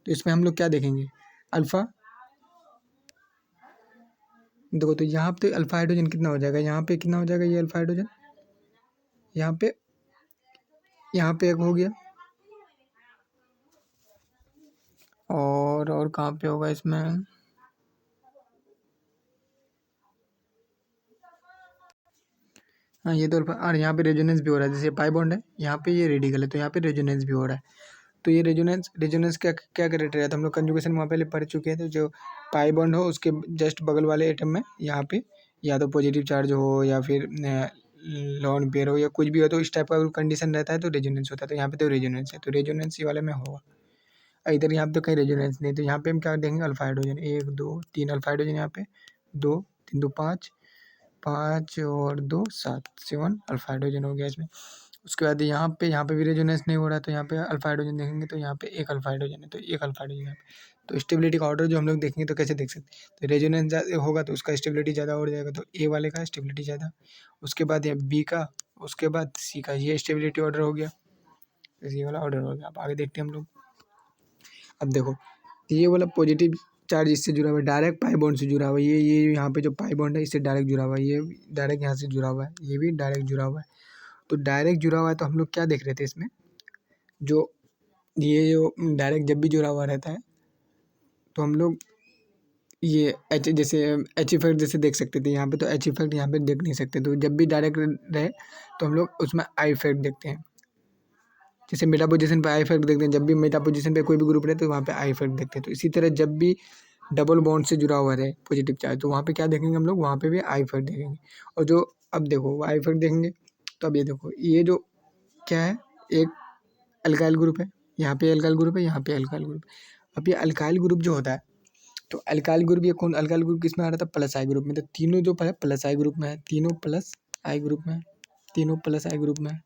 तो इसमें हम लोग क्या देखेंगे, अल्फ़ा। देखो तो यहाँ पे अल्फा हाइड्रोजन कितना हो जाएगा, यहाँ पे कितना हो जाएगा, ये अल्फा हाइड्रोजन यहाँ पे एक हो गया, और कहाँ पे होगा इसमें, हाँ ये तो अल्फा। और यहाँ पे रेजोनेंस भी हो रहा है, जैसे पाई बॉन्ड है, यहाँ पे ये रेडिकल है, तो यहाँ पे रेजोनेंस भी हो रहा है। तो ये रेजोनेंस क्या क्या क्राइटेरिया था, हम लोग कंजुगेशन वहाँ पहले पढ़ चुके हैं। तो जो पाई बॉन्ड हो उसके जस्ट बगल वाले एटम में यहाँ पे या तो पॉजिटिव चार्ज हो या फिर लोन पेयर हो या कुछ भी हो, तो इस टाइप का कंडीशन रहता है तो रेजोनेंस होता है। तो यहाँ पे तो रेजोनेंस है, तो रेजोनेंस ये वाले में होगा। इधर यहाँ पे तो कहीं रेजोनेंस नहीं, तो यहाँ पे हम क्या देंगे, अल्फा हाइड्रोजन, 1 2 3 अल्फा हाइड्रोजन, यहाँ पे 2 3 2 5 5 और 2 7 7 अल्फा हाइड्रोजन हो गया इसमें। उसके बाद यहाँ पे भी रेजोनेंस नहीं हो रहा, तो यहाँ पे अल्फा हाइड्रोजन देखेंगे, तो यहाँ पे एक अल्फा हाइड्रोजन है, तो एक अल्फा हाइड्रोजन यहाँ पे। तो स्टेबिलिटी का ऑर्डर जो हम लोग देखेंगे तो कैसे देख सकते हैं, तो रेजोनेंस होगा तो उसका स्टेबिलिटी ज़्यादा हो जाएगा, तो ए वाले का स्टेबिलिटी ज़्यादा, उसके बाद यहाँ बी का, उसके बाद सी का, ये स्टेबिलिटी ऑर्डर हो गया, ये वाला ऑर्डर हो गया। अब आगे देखते हैं हम लोग। अब देखो ये वाला पॉजिटिव चार्ज इससे जुड़ा हुआ है, डायरेक्ट पाई बॉन्ड से जुड़ा हुआ है, ये यहाँ पे जो पाई बॉन्ड है इससे डायरेक्ट जुड़ा हुआ है, ये डायरेक्ट यहाँ से जुड़ा हुआ है, ये भी डायरेक्ट जुड़ा हुआ है। तो डायरेक्ट जुड़ा हुआ है तो हम लोग क्या देख रहे थे इसमें, जो ये जो डायरेक्ट जब भी जुड़ा हुआ रहता है तो हम लोग ये एच जैसे एच इफेक्ट जैसे देख सकते थे यहाँ पे, तो एच इफेक्ट यहाँ पे देख नहीं सकते। तो जब भी डायरेक्ट रहे तो हम लोग उसमें आई इफेक्ट देखते हैं। जैसे मेटा पोजीशन पे आई इफेक्ट देखते हैं, जब भी मेटा पोजीशन पे कोई भी ग्रुप रहे तो वहाँ पे आई इफेक्ट देखते हैं। तो इसी तरह जब भी डबल बॉन्ड से जुड़ा हुआ रहे पॉजिटिव चार्ज, तो वहाँ पे क्या देखेंगे हम लोग, वहाँ पे भी आई इफेक्ट देखेंगे। और जो अब देखो आई इफेक्ट देखेंगे तो अब ये देखो, ये जो क्या है, एक अल्काइल ग्रुप है, यहाँ पे अल्काइल ग्रुप है, यहाँ पे अल्काइल ग्रुप। अब ये अल्काइल ग्रुप जो होता है, तो अल्काइल ग्रुप ये कौन, अल्काइल ग्रुप किस में आ रहा था, प्लस आई ग्रुप में। तो तीनों जो है प्लस आई ग्रुप में है, तीनों प्लस आई ग्रुप में है, तीनों प्लस आई ग्रुप में है,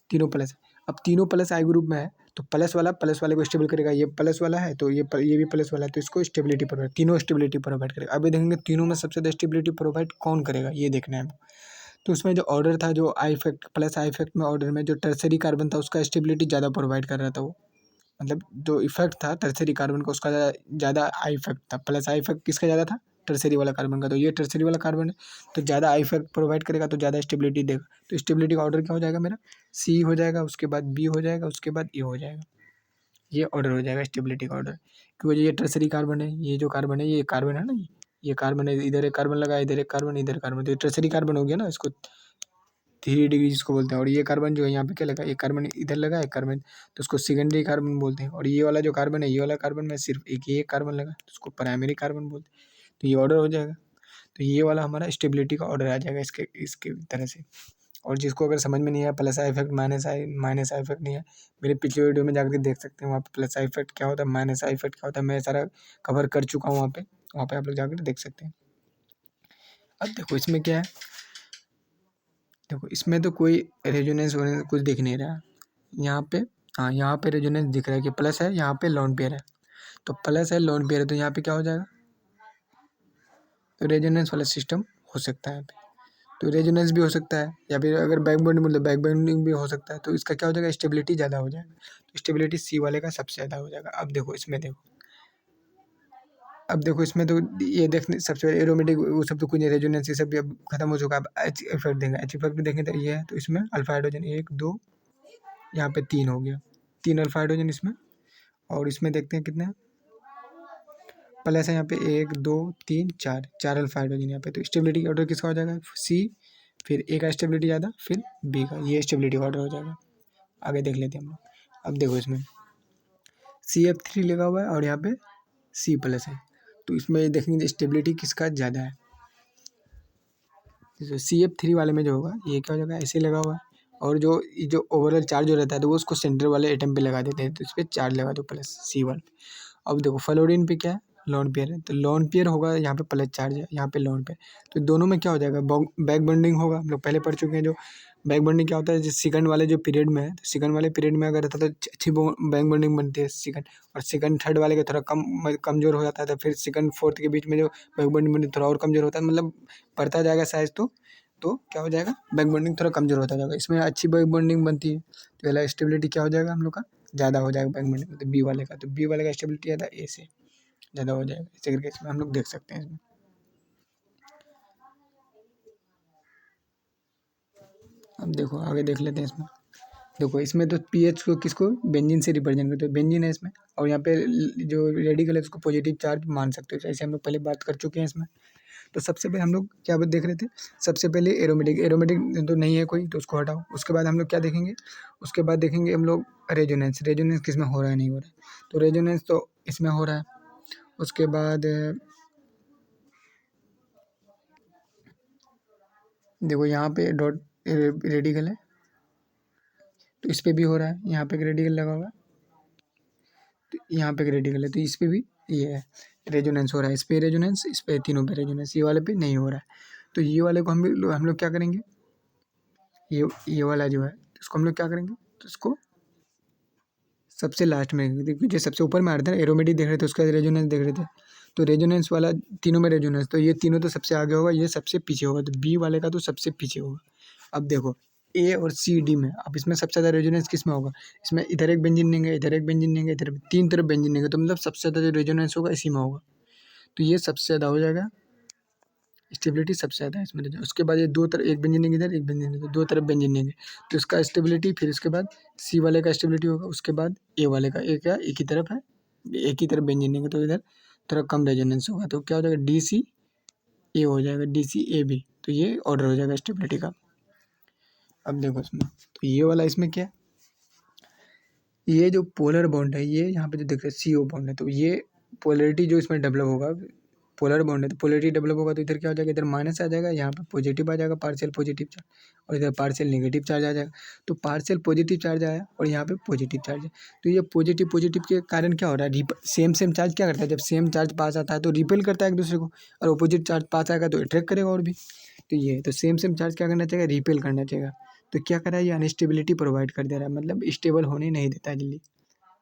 तीनों प्लस। अब तीनों प्लस आई ग्रुप में है तो प्लस वाले को स्टेबल करेगा। ये प्लस वाला है तो ये भी प्लस वाला है, तो इसको स्टेबिलिटी प्रोवाइड, तीनों स्टेबिलिटी प्रोवाइड करेगा। अभी देखेंगे तीनों में सबसे ज़्यादा स्टेबिलिटी प्रोवाइड कौन करेगा, ये देखना है। तो उसमें जो ऑर्डर था, जो I effect plus I effect में ऑर्डर में जो टर्सरी कार्बन था उसका स्टेबिलिटी ज़्यादा प्रोवाइड कर रहा था वो, मतलब जो इफेक्ट था टर्सरी कार्बन का उसका ज़्यादा आई इफेक्ट था। प्लस आई इफेक्ट किसका ज़्यादा था, टर्सरी वाला कार्बन का। तो ये टर्सरी वाला कार्बन है तो ज़्यादा आई इफेक्ट प्रोवाइड करेगा, तो ज़्यादा स्टेबिलिटी देगा। तो स्टेबिलिटी का ऑर्डर क्या हो जाएगा मेरा, सी हो जाएगा, उसके बाद बी हो जाएगा, उसके बाद ए हो जाएगा। ये ऑर्डर हो जाएगा स्टेबिलिटी का ऑर्डर, क्योंकि ये टर्सरी कार्बन है, ये जो कार्बन है ये कार्बन है ना, ये कार्बन है, इधर एक कार्बन लगा, इधर एक कार्बन, इधर कार्बन, तो ये टर्सरी कार्बन हो गया ना, इसको 3 डिग्री जिसको बोलते हैं। और ये कार्बन जो है यहाँ पे क्या लगा, एक कार्बन इधर लगा, एक कार्बन, तो उसको सेकेंडरी कार्बन बोलते हैं। और ये वाला जो कार्बन है, ये वाला कार्बन में सिर्फ एक ही एक कार्बन लगा तो उसको प्राइमरी कार्बन बोलते हैं। तो ये ऑर्डर हो जाएगा, तो ये वाला हमारा स्टेबिलिटी का ऑर्डर आ जाएगा इसके इसके तरह से। और जिसको अगर समझ में नहीं आया plus I effect minus I effect नहीं है, मेरे पिछले वीडियो में जाकर देख सकते हैं, वहाँ पे प्लस आई इफेक्ट क्या होता है, माइनस आई इफेक्ट क्या होता है, मैं सारा कवर कर चुका हूँ वहाँ पे आप लोग जाकर देख सकते हैं। अब देखो इसमें क्या है, देखो इसमें तो कोई रेजोनेंस कुछ दिख नहीं रहा है यहाँ पे। हाँ यहाँ पे रेजोनेंस दिख रहा है कि प्लस है, यहाँ पे लोन पेयर है, तो प्लस है लोन पेयर है, तो यहाँ पे क्या हो जाएगा, तो रेजोनेंस वाला सिस्टम हो सकता है। तो रेजोनेंस भी हो सकता है, या फिर अगर बैक बॉन्डिंग मतलब बैक बॉन्डिंग भी हो सकता है। तो इसका क्या हो जाएगा, स्टेबिलिटी ज़्यादा हो जाएगा, तो स्टेबिलिटी सी वाले का सबसे ज़्यादा हो जाएगा। अब देखो इसमें देखो, अब देखो इसमें तो ये देखने सबसे एरोमेटिक वो सब तो कुछ नहीं, रेजोनेंस ये सब भी अब खत्म हो चुका है। अब एच इफेक्ट देंगे, एच इफेक्ट भी देखें तो ये है, तो इसमें अल्फा हाइड्रोजन 1 2 यहाँ पे 3 हो गया, 3 अल्फा हाइड्रोजन इसमें। और इसमें देखते हैं कितने प्लस है, यहाँ पे 1 2 3 4 4 अल्फा हाइड्रोजन यहाँ पे। तो स्टेबिलिटी ऑर्डर किसका हो जाएगा, सी, फिर ए का स्टेबिलिटी ज़्यादा, फिर बी का, ये स्टेबिलिटी ऑर्डर हो जाएगा। आगे देख लेते हैं हम लोग। अब देखो इसमें CF3 लगा हुआ है और यहाँ पे C प्लस है, तो इसमें देखेंगे स्टेबिलिटी किसका ज़्यादा है। जैसे CF3 वाले में जो होगा ये क्या हो जाएगा, ऐसे लगा हुआ है, और जो ओवरऑल चार्ज जो रहता है तो वो उसको सेंटर वाले एटम पे लगा देते हैं, तो इस पर चार्ज लगा दो प्लस C1। अब देखो फ्लोरीन पे क्या है, लोन पेयर है, तो लोन पेयर होगा, यहाँ पे प्लस चार्ज है, यहाँ पे लोन पेयर, तो दोनों में क्या हो जाएगा, बैक बॉन्डिंग होगा। हम लोग पहले पढ़ चुके हैं जो बैक बॉन्डिंग क्या होता है, जिस सेकंड वाले जो पीरियड में है, तो सेकंड वाले पीरियड में अगर रहता है तो अच्छी बैक बॉन्डिंग बनती है सेकंड, और सेकंड थर्ड वाले का थोड़ा कमजोर हो जाता है, तो फिर सेकंड फोर्थ के बीच में जो बैक बॉन्डिंग बनती है थोड़ा और कमजोर होता है, मतलब बढ़ता जाएगा साइज, तो क्या हो जाएगा, बैक बॉन्डिंग थोड़ा कमजोर होता जाएगा। इसमें अच्छी बैक बॉन्डिंग बनती है, तो पहला स्टेबिलिटी क्या हो जाएगा हम लोग का, ज़्यादा हो जाएगा बैक बॉन्डिंग, तो बी वाले का, तो बी वाले का स्टेबिलिटी ज़्यादा ए से ज़्यादा हो जाएगा। इस करके इसमें हम लोग देख सकते हैं इसमें। अब देखो आगे देख लेते हैं इसमें। देखो इसमें तो पीएच को किसको बेंजीन से रिप्रेजेंट करते हैं, बेंजीन है इसमें, और यहाँ पे जो रेडिकल है उसको पॉजिटिव चार्ज मान सकते हो, ऐसे हम लोग पहले बात कर चुके हैं इसमें। तो सबसे पहले हम लोग क्या बात देख रहे थे, सबसे पहले एरोमेटिक तो नहीं है कोई, तो उसको हटाओ। उसके बाद हम लोग क्या देखेंगे, उसके बाद देखेंगे हम लोग रेजोनेंस किस में हो रहा है नहीं हो रहा है, तो रेजोनेंस तो इसमें हो रहा है। उसके बाद देखो यहाँ पे डॉट रेडिकल है, तो इस पे भी हो रहा है, यहाँ पे एक रेडिकल लगा हुआ है, तो यहाँ पे एक रेडिकल है, तो इस पे भी ये है रेजोनेंस हो रहा है, इस पे रेजोनेंस, इस पे तीनों पे रेजोनेंस, ये वाले पे नहीं हो रहा है। तो ये वाले को हम लोग क्या करेंगे, ये वाला जो है इसको हम लोग क्या करेंगे, तो इसको सबसे लास्ट में, क्योंकि जो सबसे ऊपर में आ रहे थे एरोमेटिक देख रहे थे, उसका रेजोनेंस देख रहे थे, तो रेजोनेंस वाला तीनों में रेजोनेंस, तो ये तीनों तो सबसे आगे होगा, ये सबसे पीछे होगा, तो बी वाले का तो सबसे पीछे होगा। अब देखो ए और सी डी में, अब इसमें सबसे ज़्यादा रेजोनेंस किस में होगा, इसमें इधर एक बेंजीन देंगे, इधर एक बेंजीन देंगे, इधर तीन तरफ बेंजीन देंगे, तो मतलब सबसे ज़्यादा जो रेजोनेंस होगा इसी में होगा, तो ये सबसे ज़्यादा हो जाएगा स्टेबिलिटी सबसे ज़्यादा है इसमें। उसके बाद ये दो तरफ, एक बेंजीनिंग इधर एक बेंजीनिंग इधर, दो तरफ बेंजीनिंग है तो इसका स्टेबिलिटी, फिर उसके बाद सी वाले का स्टेबिलिटी होगा, उसके बाद ए वाले का। ए क्या, एक ही तरफ है, एक ही तरफ बेंजीनिंग है तो इधर थोड़ा कम रेजोनेंस होगा, तो क्या हो जाएगा, डी सी ए हो जाएगा, डी सी ए बी, तो ये ऑर्डर हो जाएगा स्टेबिलिटी का। अब देखो इसमें, तो ये वाला इसमें क्या है, ये जो पोलर बॉन्ड है, ये यहाँ पे जो दिख रहा है सी ओ बॉन्ड है, तो ये पोलरिटी जो इसमें डेवलप होगा, पोलर बॉन्ड है तो पोलरिटी डेवलप होगा, तो इधर क्या हो जाएगा, इधर माइनस आ जाएगा, यहाँ पे पॉजिटिव आ जाएगा, पार्शियल पॉजिटिव चार्ज, और इधर पार्शियल नेगेटिव चार्ज आ जाएगा। तो पार्शियल पॉजिटिव चार्ज आया और यहाँ पे पॉजिटिव चार्ज है, तो ये पॉजिटिव पॉजिटिव के कारण क्या हो रहा है, सेम सेम चार्ज क्या करता है, जब सेम चार्ज पास आता है तो रिपेल करता है एक दूसरे को, और अपोजिट चार्ज पास आएगा तो अट्रैक्ट करेगा और भी। तो ये तो सेम सेम चार्ज क्या करना चाहिए, रिपेल करना चाहिए। तो क्या कर रहा है, ये अनस्टेबिलिटी प्रोवाइड कर दे रहा है, मतलब स्टेबल होने नहीं देता है जल्दी,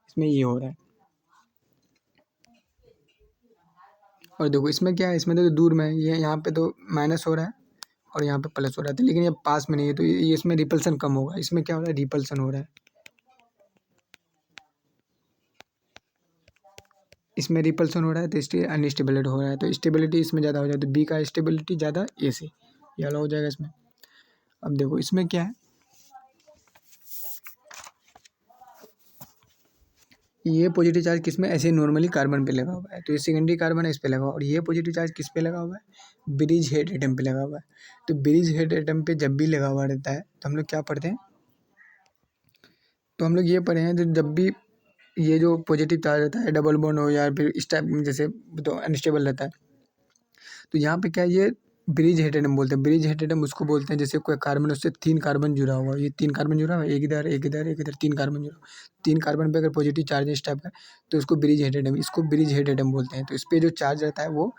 इसमें ये हो रहा है। और देखो इसमें क्या है, इसमें तो दूर में है, ये यहाँ पे तो माइनस हो रहा है और यहाँ पे प्लस हो रहा है, लेकिन ये पास में नहीं है, तो ये इसमें रिपल्सन कम होगा, इसमें क्या हो रहा है, रिपल्सन हो रहा है, इसमें रिपल्सन हो रहा है, तो इसलिए अनस्टेबिलिटी हो रहा है, तो स्टेबिलिटी इसमें ज़्यादा हो जाए, तो बी का स्टेबिलिटी ज़्यादा ए से, ये वाला हो जाएगा इसमें। अब देखो इसमें क्या है, ये पॉजिटिव चार्ज किस में, ऐसे नॉर्मली कार्बन पे लगा हुआ है, तो ये सेकेंडरी कार्बन है, इस पे लगा हुआ है, और ये पॉजिटिव चार्ज किस पे लगा हुआ है, ब्रिज हेड एटम पे लगा हुआ है। तो ब्रिज हेड एटम पे जब भी लगा हुआ रहता है तो हम लोग क्या पढ़ते हैं, तो हम लोग ये पढ़े हैं, तो जब भी ये जो पॉजिटिव चार्ज रहता है, डबल बॉन्ड हो या फिर इस टाइप जैसे, तो अनस्टेबल रहता है, तो यहाँ पे क्या है, ये ब्रिज हेड एटम बोलते हैं। ब्रिज हेड एटम उसको बोलते हैं जैसे कोई कार्बन, उससे 3 कार्बन जुड़ा हुआ, ये 3 कार्बन जुड़ा हुआ है, एक इधर एक इधर एक इधर, 3 कार्बन जुड़ा, 3 कार्बन पे अगर पॉजिटिव चार्ज है इस टाइप का, तो उसको ब्रिज हेड एटम, इसको ब्रिज हेड एटम बोलते हैं। तो इस पे जो चार्ज रहता है वो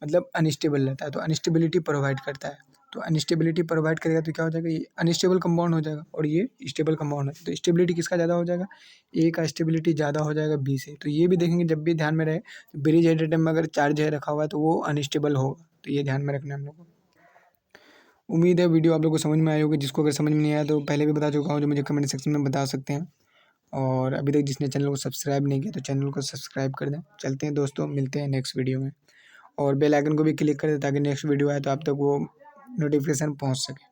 मतलब अनस्टेबल रहता है, तो अनस्टेबिलिटी प्रोवाइड करता है। तो अनस्टेबिलिटी प्रोवाइड करेगा तो क्या हो जाएगा, ये अनस्टेबल कंपाउंड हो जाएगा और ये स्टेबल कंपाउंड हो जाएगा। तो स्टेबिलिटी किसका ज़्यादा हो जाएगा, ए का स्टेबिलिटी ज़्यादा हो जाएगा बी से। तो ये भी देखेंगे जब भी ध्यान में रहे, तो ब्रिज हेड एटम में अगर चार्ज है रखा हुआ है तो वो अनस्टेबल होगा, तो ये ध्यान में रखना है हम लोग को। उम्मीद है वीडियो आप लोग को समझ में आई होगी, जिसको अगर समझ में नहीं आया तो पहले भी बता चुका हूँ, जो मुझे कमेंट सेक्शन में बता सकते हैं। और अभी तक जिसने चैनल को सब्सक्राइब नहीं किया तो चैनल को सब्सक्राइब कर दें। चलते हैं दोस्तों, मिलते हैं नेक्स्ट वीडियो में, और बेल आइकन को भी क्लिक कर दें ताकि नेक्स्ट वीडियो आए तो आप तक वो नोटिफिकेशन पहुँच सके।